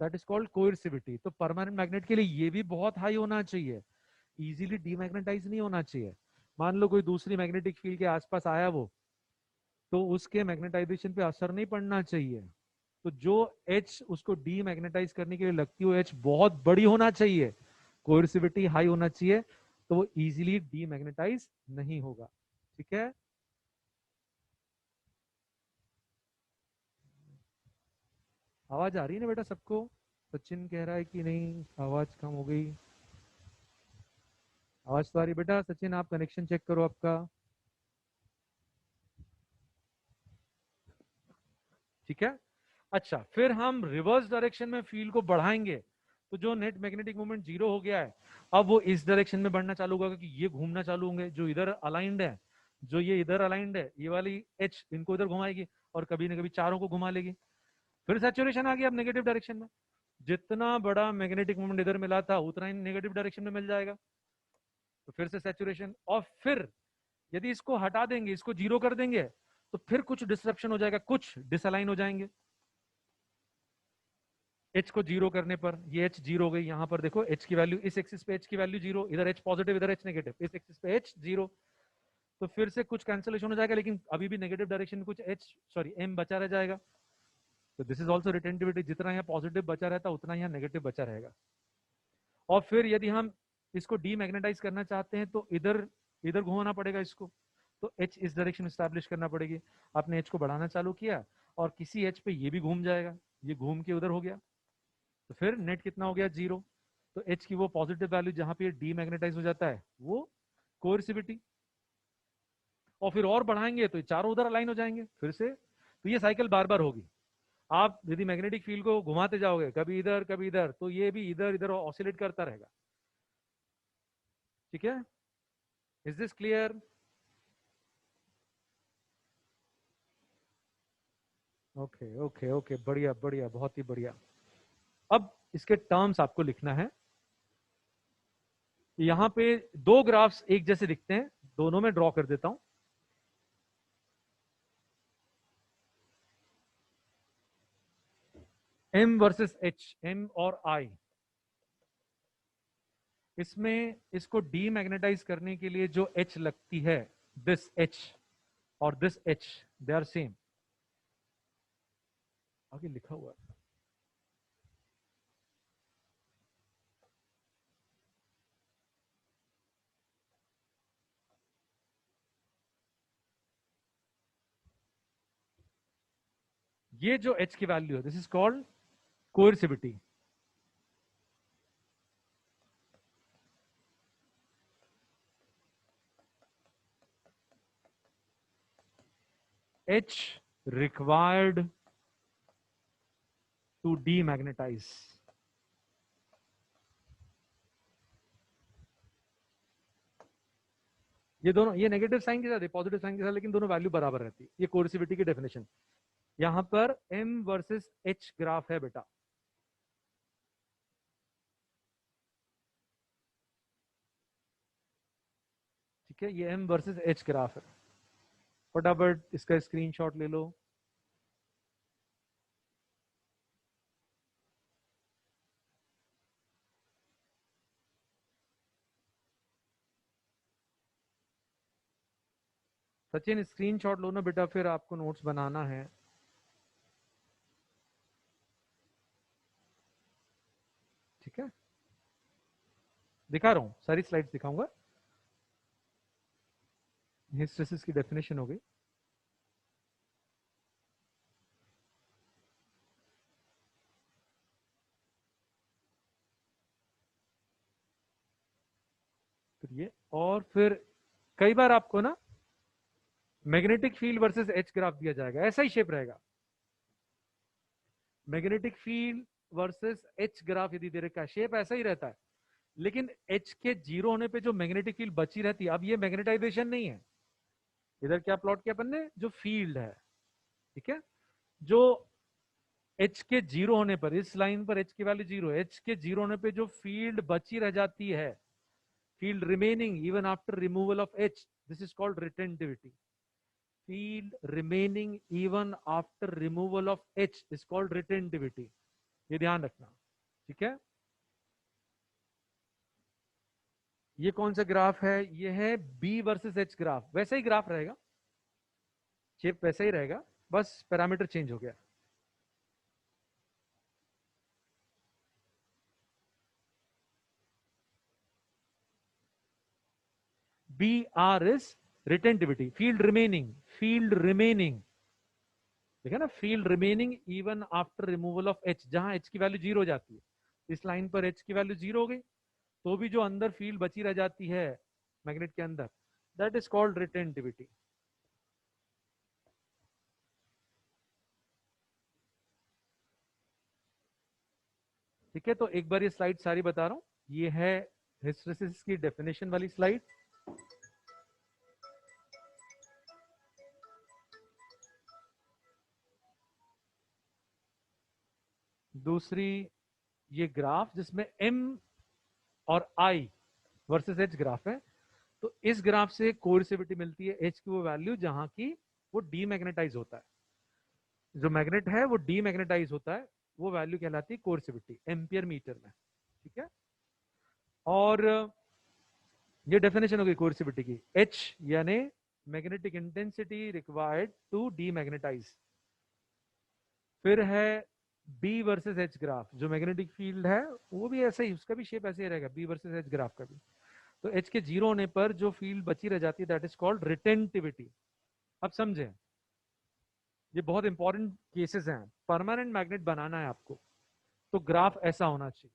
दैट इज कॉल्ड कोएर्सिविटी। तो परमानेंट मैग्नेट के लिए ये भी बहुत हाई होना चाहिए, इजीली डीमैग्नेटाइज नहीं होना चाहिए। मान लो कोई दूसरी मैग्नेटिक फील्ड के आसपास आया वो, तो उसके मैग्नेटाइजेशन पे असर नहीं पड़ना चाहिए। तो जो एच उसको डीमैग्नेटाइज करने के लिए लगती है, एच बहुत बड़ी होना चाहिए, कोएर्सिविटी हाई होना चाहिए, तो वो इजीली डीमैग्नेटाइज नहीं होगा, ठीक है। आवाज आ रही है ना बेटा सबको? सचिन कह रहा है कि नहीं आवाज कम हो गई। आवाज तो आ रही बेटा, सचिन आप कनेक्शन चेक करो आपका, ठीक है। अच्छा, फिर हम रिवर्स डायरेक्शन में फील्ड को बढ़ाएंगे, तो जो नेट मैग्नेटिक मोमेंट जीरो हो गया है, अब वो इस डायरेक्शन में बढ़ना चालू होगा, क्योंकि ये घूमना चालू होंगे, जो इधर अलाइंड है, जो ये इधर अलाइंड है, ये वाली एच इनको इधर घुमाएगी, और कभी ना कभी चारों को घुमा लेगी। फिर सैचुरेशन आ गया अब नेगेटिव डायरेक्शन में। जितना बड़ा मैग्नेटिक मोमेंट इधर मिला था, उतना ही नेगेटिव डायरेक्शन में मिल जाएगा, तो फिर से सैचुरेशन। और फिर यदि इसको हटा देंगे, इसको जीरो कर देंगे, तो फिर कुछ डिसरप्शन हो जाएगा, कुछ डिसअलाइन हो जाएंगे। एच को जीरो करने पर ये एच जीरो हो गई, यहां पर देखो एच की वैल्यू, इस एक्सिस पे एच की वैल्यू जीरो, इधर एच पॉजिटिव इधर एच नेगेटिव, इस एक्सिस पे एच जीरो। तो फिर से कुछ कैंसिलेशन हो जाएगा, लेकिन अभी भी नेगेटिव डायरेक्शन में कुछ एच, सॉरी एम बचा रह जाएगा। तो दिस इज ऑल्सो रिटेंटिविटी, जितना यहाँ पॉजिटिव बचा रहता उतना यहाँ नेगेटिव बचा रहेगा। और फिर यदि हम इसको डीमैग्नेटाइज करना चाहते हैं, तो इधर इधर घुमाना पड़ेगा इसको, तो एच इस डायरेक्शन स्टैब्लिश करना पड़ेगी। आपने एच को बढ़ाना चालू किया, और किसी एच पे ये भी घूम जाएगा, ये घूम के उधर हो गया, तो फिर नेट कितना हो गया, जीरो। तो H की वो पॉजिटिव वैल्यू जहां पे डीमैग्नेटाइज हो जाता है वो कोएर्सिविटी, और फिर और बढ़ाएंगे तो चारों उधर अलाइन हो जाएंगे फिर से। तो ये साइकिल बार बार होगी। आप यदि मैग्नेटिक फील्ड को घुमाते जाओगे कभी इधर तो ये भी इधर इधर ऑसिलेट करता रहेगा। ठीक है, is this clear? Okay okay okay, बढ़िया बढ़िया, बहुत ही बढ़िया। अब इसके टर्म्स आपको लिखना है। यहां पे दो ग्राफ्स एक जैसे दिखते हैं, दोनों में ड्रॉ कर देता हूं। M वर्सेस H, M और I, इसमें इसको डीमैग्नेटाइज करने के लिए जो H लगती है, दिस H और this H, they are same. आगे लिखा हुआ है। ये जो H की वैल्यू है, this is called coercivity. H required to demagnetize। ये दोनों, ये नेगेटिव साइन के साथ है, पॉजिटिव साइन के साथ, लेकिन दोनों वैल्यू बराबर रहती है। ये कोएर्सिविटी की डेफिनेशन। यहां पर M वर्सेस H ग्राफ है बेटा। ठीक है, ये M वर्सेस H ग्राफ है। फटाफट इसका स्क्रीनशॉट ले लो। सचिन स्क्रीनशॉट लो ना बेटा, फिर आपको नोट्स बनाना है। ठीक है, दिखा रहा हूं, सारी स्लाइड्स दिखाऊंगा। हिस्टेरेसिस की डेफिनेशन हो गई। फिर ये, और फिर कई बार आपको ना magnetic field versus H graph दिया जाएगा, ऐसा ही शेप रहेगा। Magnetic field versus H graph यदि दे रखा है, शेप ऐसा ही रहता है, लेकिन एच के जीरो होने पे जो मैग्नेटिक फील्ड बची रहती है, अब ये मैग्नेटाइजेशन नहीं है। इधर क्या प्लॉट किया अपन ने, जो फील्ड है। ठीक है, जो एच के जीरो होने पर, इस लाइन पर एच की वैल्यू जीरो, एच के जीरो होने पे जो फील्ड बची रह जाती है, field remaining even after removal of H, this is called retentivity। field remaining even after removal of H is called retentivity। ये ध्यान रखना। ठीक है, ये कौन सा ग्राफ है, ये है B वर्सेस H ग्राफ। वैसा ही ग्राफ रहेगा, शेप वैसा ही रहेगा, बस पैरामीटर चेंज हो गया। BR is retentivity, field remaining, field remaining। ठीक है ना, field remaining even after removal of H, जहां एच की वैल्यू जीरो हो जाती है। इस लाइन पर एच की वैल्यू जीरो हो गई, तो भी जो अंदर फील्ड बची रह जाती है मैग्नेट के अंदर, दैट इज कॉल्ड रिटेंटिविटी। ठीक है, तो एक बार ये स्लाइड सारी बता रहा हूं। ये है हिस्टेरेसिस की डेफिनेशन वाली स्लाइड। दूसरी ये ग्राफ जिसमें एम और आई वर्सेस एच ग्राफ है। तो इस ग्राफ से कोएर्सिविटी मिलती है एच की वो वैल्यू जहां की वो डीमैग्नेटाइज होता है, जो मैग्नेट है वो डीमैग्नेटाइज होता है, वो वैल्यू कहलाती है कोएर्सिविटी एम्पियर मीटर में। ठीक है, और ये डेफिनेशन हो गई कोएर्सिविटी की। एच यानी magnetic intensity required to demagnetize. फिर है बी वर्सेस एच ग्राफ, जो मैग्नेटिक फील्ड है वो भी ऐसा ही, उसका भी शेप ऐसे ही रहेगा, बी वर्सेस एच ग्राफ का भी। तो एच के जीरो होने पर जो फील्ड बची रह जाती है, दैट इज कॉल्ड रिटेंटिविटी। अब समझे, ये बहुत इंपॉर्टेंट केसेस हैं। परमानेंट मैग्नेट बनाना है आपको, तो ग्राफ ऐसा होना चाहिए।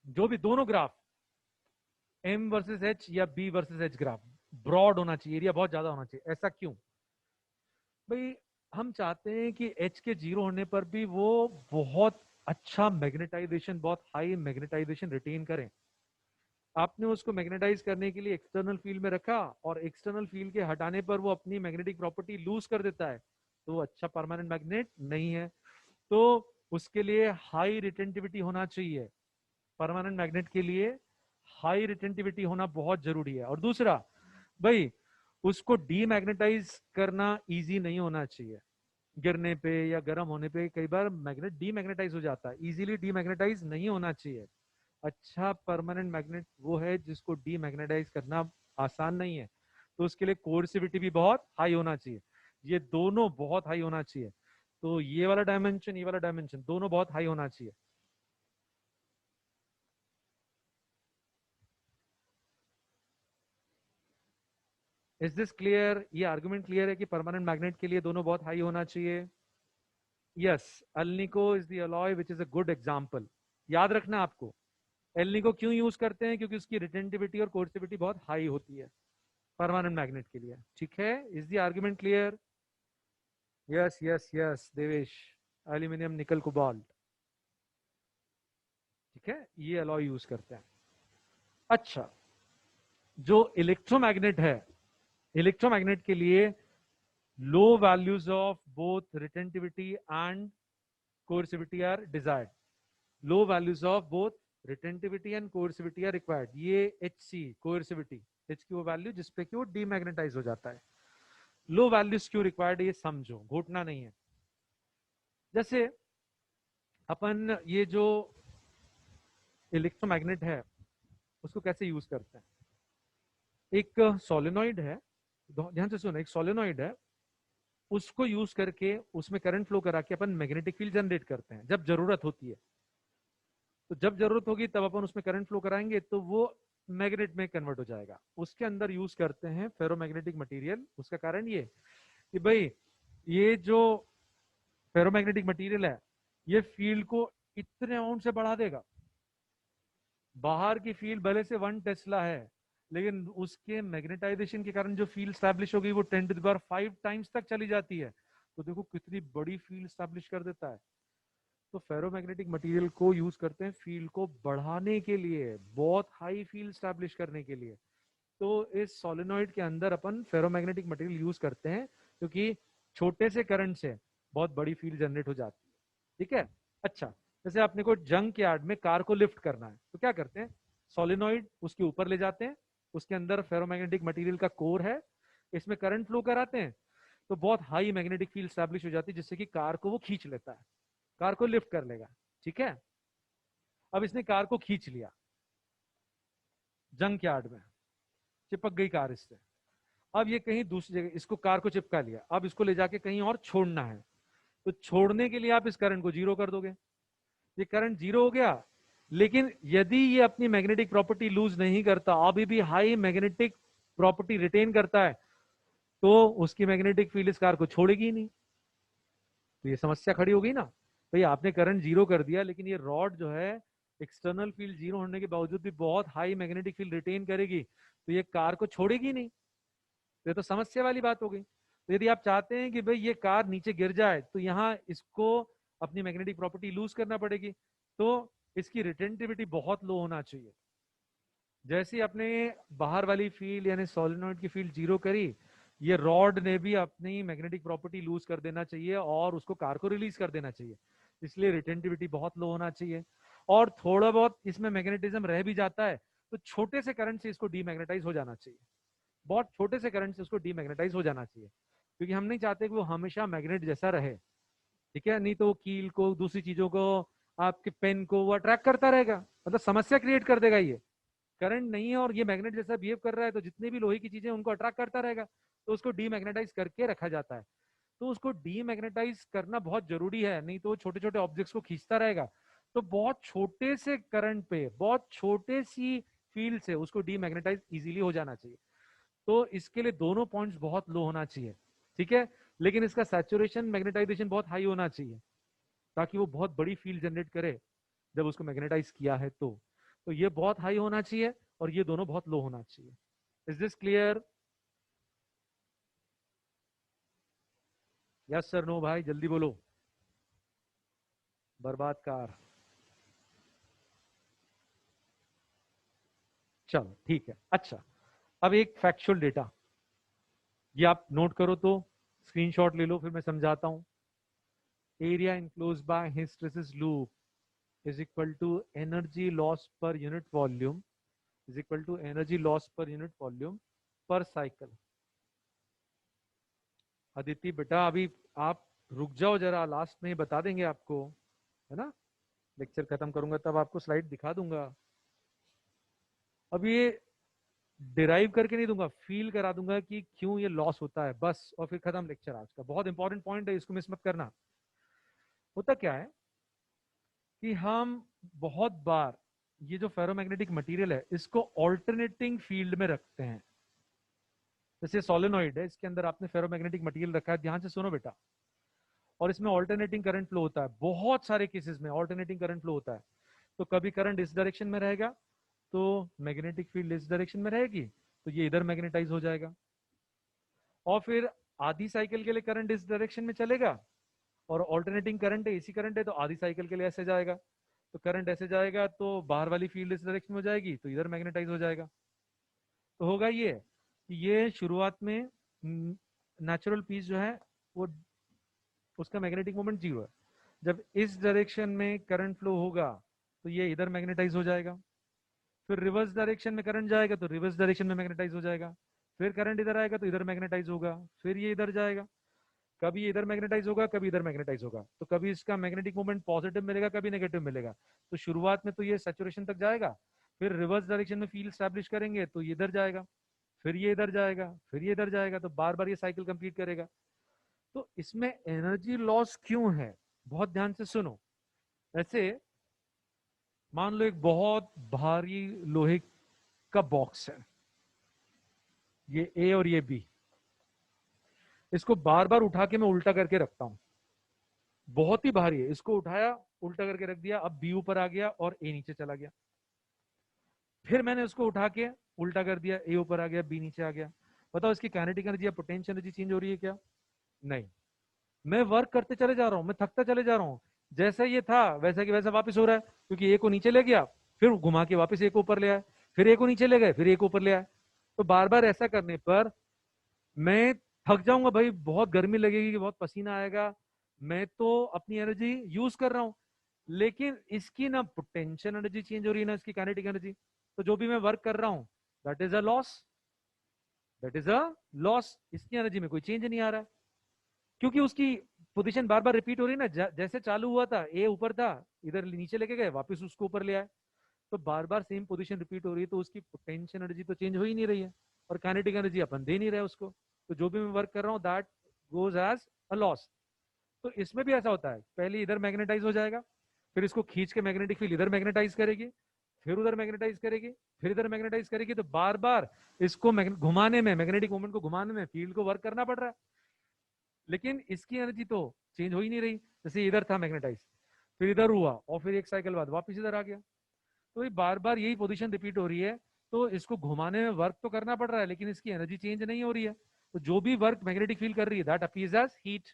जो भी दोनों ग्राफ, M वर्सेस H या B versus H graph, broad होना चाहिए, एरिया बहुत ज्यादा होना चाहिए। ऐसा क्यों भाई? हम चाहते हैं कि H के जीरो होने पर भी वो बहुत अच्छा मैग्नेटाइजेशन, बहुत हाई मैग्नेटाइजेशन रिटेन करें। आपने उसको मैग्नेटाइज करने के लिए एक्सटर्नल फील्ड में रखा, और एक्सटर्नल फील्ड के हटाने पर वो अपनी मैग्नेटिक प्रॉपर्टी लूज कर देता है, तो वो अच्छा परमानेंट मैग्नेट नहीं है। तो उसके लिए हाई रिटेंटिविटी होना चाहिए। परमानेंट मैग्नेट के लिए हाई रिटेंटिविटी होना बहुत जरूरी है। और दूसरा भाई, उसको डीमैग्नेटाइज करना इजी नहीं होना चाहिए। गिरने पे या गर्म होने पे कई बार मैग्नेट डीमैग्नेटाइज हो जाता है, इजीली डीमैग्नेटाइज नहीं होना चाहिए। अच्छा परमानेंट मैग्नेट वो है जिसको डीमैग्नेटाइज करना आसान नहीं है, तो उसके लिए कोर्सिविटी भी बहुत हाई होना चाहिए। ये दोनों बहुत हाई होना चाहिए। तो ये वाला डायमेंशन, ये वाला डायमेंशन दोनों बहुत हाई होना चाहिए। Is this clear? ये आर्गुमेंट क्लियर है कि परमानेंट मैग्नेट के लिए दोनों बहुत हाई होना चाहिए? Yes, alnico is the alloy which is a good example. याद रखना आपको, एल्निको क्यों यूज करते हैं? क्योंकि उसकी रिटेंटिविटी और कोर्सिविटी बहुत हाई होती है परमानेंट मैग्नेट के लिए। ठीक है, is the argument clear? Yes yes yes Devesh, aluminium nickel cobalt. ठीक है, ये अलॉय यूज करते हैं। अच्छा, जो इलेक्ट्रोमैग्नेट है, इलेक्ट्रोमैग्नेट के लिए low values of both retentivity and coercivity are desired. Low values of both retentivity and coercivity are required. ये एच सी कोर्सिविटी, एच की वो वैल्यू जिसपे कि वो डीमैग्नेटाइज हो जाता है। लो वैल्यूज क्यों रिक्वायर्ड है ये समझो, घोटना नहीं है। जैसे अपन ये जो इलेक्ट्रोमैग्नेट है उसको कैसे यूज करते हैं? एक सोलेनॉइड है, ध्यान से सुनो, एक सोलेनॉइड है, उसको यूज करके उसमें करंट फ्लो करा के अपन मैग्नेटिक फील्ड जनरेट करते हैं जब जरूरत होती है। तो जब जरूरत होगी तब अपन उसमें करंट फ्लो कराएंगे तो वो मैग्नेट में कन्वर्ट हो जाएगा। उसके अंदर यूज करते हैं फेरोमैग्नेटिक मटेरियल। उसका कारण ये कि भाई ये जो फेरोमैग्नेटिक मटेरियल है ये फील्ड को इतने अमाउंट से बढ़ा देगा। बाहर की फील्ड भले से 1 टेस्ला है, लेकिन उसके मैग्नेटाइजेशन के कारण जो फील्ड स्टैब्लिश हो गई वो 10⁵ तक चली जाती है। तो देखो कितनी बड़ी फील्ड स्टैब्लिश कर देता है। तो फेरोमैग्नेटिक मटेरियल को यूज करते हैं फील्ड को बढ़ाने के लिए, बहुत हाई फील्ड स्टैब्लिश करने के लिए। तो इस सोलेनॉइड के अंदर अपन फेरोमैग्नेटिक मटेरियल यूज करते हैं क्योंकि छोटे से करंट से बहुत बड़ी फील्ड जनरेट हो जाती है। ठीक है। अच्छा, जैसे आपने को जंक यार्ड में कार को लिफ्ट करना है तो क्या करते हैं? सोलेनॉइड उसके ऊपर ले जाते हैं, उसके अंदर फेरोमैग्नेटिक मटेरियल का कोर है, इसमें करंट फ्लो कराते हैं, तो बहुत हाई मैग्नेटिक फील्ड स्टैब्लिश हो जाती है जिससे कि कार को वो खींच लेता है, कार को लिफ्ट कर लेगा। ठीक है। अब इसने कार को खींच लिया जंक यार्ड में, चिपक गई कार इससे। अब ये कहीं दूसरी जगह इसको कार को चिपका लिया, अब इसको ले जाके कहीं और छोड़ना है। तो छोड़ने के लिए आप इस करंट को जीरो कर दोगे, ये करंट जीरो हो गया। लेकिन यदि ये अपनी मैग्नेटिक प्रॉपर्टी लूज नहीं करता, अभी भी हाई मैग्नेटिक प्रॉपर्टी रिटेन करता है, तो उसकी मैग्नेटिक फील्ड इस कार को छोड़ेगी ही नहीं। तो ये समस्या खड़ी हो गई ना। भाई आपने करंट जीरो कर दिया, लेकिन ये रॉड जो है एक्सटर्नल फील्ड जीरो होने के बावजूद भी बहुत हाई मैग्नेटिक फील्ड रिटेन करेगी, तो ये कार को छोड़ेगी नहीं। ये तो समस्या वाली बात हो गई। तो यदि आप चाहते हैं कि भाई ये कार नीचे गिर जाए तो यहाँ इसको अपनी मैग्नेटिक प्रॉपर्टी लूज करना पड़ेगी, तो इसकी रिटेंटिविटी बहुत लो होना चाहिए। जैसे ही आपने बाहर वाली फील्ड यानी सोलेनॉइड की फील्ड जीरो करी, ये रॉड ने भी अपनी मैग्नेटिक प्रॉपर्टी लूज कर देना चाहिए और उसको कार को रिलीज कर देना चाहिए। इसलिए रिटेंटिविटी बहुत लो होना चाहिए। और थोड़ा बहुत इसमें मैग्नेटिज्म रह भी जाता है तो छोटे से करंट से इसको डीमैग्नेटाइज हो जाना चाहिए, बहुत छोटे से करंट से उसको डीमैग्नेटाइज हो जाना चाहिए, क्योंकि हम नहीं चाहते कि वो हमेशा मैग्नेट जैसा रहे। ठीक है, नहीं तो वो कील को, दूसरी चीजों को, आपके पेन को वो अट्रैक्ट करता रहेगा, मतलब समस्या क्रिएट कर देगा। ये करंट नहीं है और ये मैग्नेट जैसा बिहेव कर रहा है, तो जितने भी लोहे की चीजें उनको अट्रैक्ट करता रहेगा, तो उसको डीमैग्नेटाइज करके रखा जाता है। तो उसको डीमैग्नेटाइज करना बहुत जरूरी है, नहीं तो वो छोटे छोटे ऑब्जेक्ट्स को खींचता रहेगा। तो बहुत छोटे से करंट पे, बहुत छोटे सी फील्ड से उसको डीमैग्नेटाइज इजीली हो जाना चाहिए। तो इसके लिए दोनों पॉइंट्स बहुत लो होना चाहिए। ठीक है, लेकिन इसका सैचुरेशन मैग्नेटाइजेशन बहुत हाई होना चाहिए ताकि वो बहुत बड़ी फील्ड जनरेट करे जब उसको मैग्नेटाइज किया है। तो तो ये बहुत हाई होना चाहिए और ये दोनों बहुत लो होना चाहिए। Is this clear? Yes sir, no भाई, जल्दी बोलो। बर्बाद कार। चलो ठीक है। अच्छा, अब एक फैक्चुअल डेटा, ये आप नोट करो, तो स्क्रीनशॉट ले लो, फिर मैं समझाता हूं। Area enclosed by hysteresis loop is equal to energy loss per unit volume is equal to energy loss per unit volume per cycle. Aditi बेटा, अभी आप रुक जाओ जरा, लास्ट में ही बता देंगे आपको, है ना? लेक्चर खत्म करूंगा तब आपको स्लाइड दिखा दूंगा। अब ये डिराइव करके नहीं दूंगा, फील करा दूंगा कि क्यों ये लॉस होता है, बस, और फिर खत्म लेक्चर आज का। बहुत इंपॉर्टेंट पॉइंट है, इसको मिस मत करना। होता क्या है कि हम बहुत बार ये जो फेरोमैग्नेटिक मटेरियल है इसको ऑल्टरनेटिंग फील्ड में रखते हैं। जैसे सोलेनॉइड है, इसके अंदर आपने फेरोमैग्नेटिक मटेरियल रखा है, ध्यान से सुनो बेटा, और इसमें ऑल्टरनेटिंग करंट फ्लो होता है। बहुत सारे केसेस में ऑल्टरनेटिंग करंट फ्लो होता है। तो कभी करंट इस डायरेक्शन में रहेगा तो मैग्नेटिक फील्ड इस डायरेक्शन में रहेगी, तो ये इधर मैग्नेटाइज हो जाएगा। और फिर आधी साइकिल के लिए करंट इस डायरेक्शन में चलेगा, और ऑल्टरनेटिंग करंट है, एसी करंट है, तो आधी साइकिल के लिए ऐसे जाएगा। तो करंट ऐसे जाएगा तो बाहर वाली फील्ड इस डायरेक्शन में हो जाएगी, तो इधर मैग्नेटाइज हो जाएगा। तो होगा ये कि ये शुरुआत में नेचुरल पीस जो है वो, उसका मैग्नेटिक मोमेंट जीरो है। जब इस डायरेक्शन में करंट फ्लो होगा तो ये इधर मैग्नेटाइज हो जाएगा। फिर रिवर्स डायरेक्शन में करंट जाएगा तो रिवर्स डायरेक्शन में मैग्नेटाइज हो जाएगा। फिर करंट इधर आएगा तो इधर मैग्नेटाइज होगा। फिर ये इधर जाएगा, कभी इधर मैग्नेटाइज होगा, कभी इधर मैग्नेटाइज होगा। तो कभी इसका मैग्नेटिक मोमेंट पॉजिटिव मिलेगा, कभी नेगेटिव मिलेगा। तो शुरुआत में तो ये सैचुरेशन तक जाएगा, फिर रिवर्स डायरेक्शन में फील्ड स्टैब्लिश करेंगे तो ये इधर जाएगा, फिर ये इधर जाएगा, फिर ये इधर जाएगा, तो बार बार ये साइकिल कंप्लीट करेगा। तो इसमें एनर्जी लॉस क्यों है, बहुत ध्यान से सुनो। ऐसे मान लो एक बहुत भारी लोहे का बॉक्स है, ये ए और ये बी, इसको बार बार उठा के मैं उल्टा करके रखता हूं, बहुत ही भारी है, इसको उठाया उल्टा करके रख दिया, अब बी ऊपर आ गया और ए नीचे चला गया। फिर मैंने उसको उठा के उल्टा कर दिया, ए ऊपर आ गया, बी नीचे आ गया। बताओ इसकी काइनेटिक एनर्जी या पोटेंशियल एनर्जी चेंज हो रही है क्या? नहीं। मैं वर्क करते चले जा रहा हूं, मैं थकता चले जा रहा हूं, जैसा ये था वैसा कि वैसा वापस हो रहा है, क्योंकि ए को नीचे ले गया, फिर घुमा के वापस ए को ऊपर ले आए, फिर ए को नीचे ले गए, फिर ए को ऊपर ले आए। तो बार बार ऐसा करने पर मैं थक जाऊंगा भाई, बहुत गर्मी लगेगी, बहुत पसीना आएगा, मैं तो अपनी एनर्जी यूज कर रहा हूं, लेकिन इसकी ना पोटेंशियल एनर्जी चेंज हो रही है ना इसकी काइनेटिक एनर्जी। तो जो भी मैं वर्क कर रहा हूं that is a loss, that is a loss. इसकी एनर्जी में कोई चेंज नहीं आ रहा है, क्योंकि उसकी पोजीशन बार बार रिपीट हो रही है ना। जैसे चालू हुआ था ए ऊपर था, इधर नीचे लेके गए, वापस उसको ऊपर ले आए, तो बार बार सेम पोजीशन रिपीट हो रही है, तो उसकी पोटेंशियल एनर्जी तो चेंज हो ही नहीं रही है, और काइनेटिक एनर्जी अपन दे नहीं रहे उसको। तो जो भी मैं वर्क कर रहा हूँ that goes as a loss. तो इसमें भी ऐसा होता है, पहले इधर मैग्नेटाइज हो जाएगा, फिर इसको खींच के मैग्नेटिक फील्ड इधर मैग्नेटाइज करेगी, फिर उधर मैग्नेटाइज करेगी, फिर इधर मैग्नेटाइज करेगी। तो बार बार इसको घुमाने में, मैग्नेटिक मोमेंट को घुमाने में फील्ड को वर्क करना पड़ रहा है, लेकिन इसकी एनर्जी तो चेंज हो ही नहीं रही। जैसे इधर था मैग्नेटाइज, फिर इधर हुआ, और फिर एक साइकिल बाद वापस इधर आ गया। तो ये बार बार यही पोजीशन रिपीट हो रही है, तो इसको घुमाने में वर्क तो करना पड़ रहा है, लेकिन इसकी एनर्जी चेंज नहीं हो रही है। तो जो भी वर्क मैग्नेटिक फील्ड कर रही है दैट अपीयर्स एज हीट।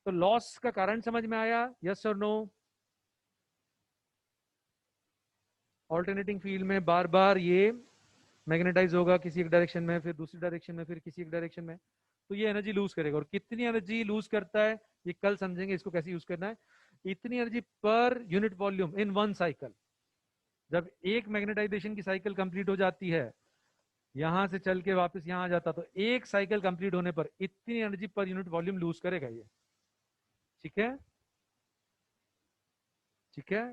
तो लॉस का कारण समझ में आया, यस और नो? ऑल्टरनेटिंग फील्ड में बार बार ये मैग्नेटाइज होगा किसी एक डायरेक्शन में, फिर दूसरी डायरेक्शन में, फिर किसी एक डायरेक्शन में, तो ये एनर्जी लूज करेगा। और कितनी एनर्जी लूज करता है ये कल समझेंगे, इसको कैसे यूज करना है। इतनी एनर्जी पर unit volume in one cycle. जब एक मैग्नेटाइजेशन की साइकिल कंप्लीट हो जाती है, यहां से चल के वापस यहां आ जाता, तो एक साइकिल कंप्लीट होने पर इतनी एनर्जी पर यूनिट वॉल्यूम लूज करेगा ये। ठीक है, ठीक है,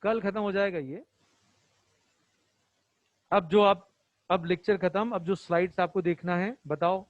कल खत्म हो जाएगा ये। अब जो आप, अब लेक्चर खत्म, अब जो स्लाइड्स आपको देखना है बताओ।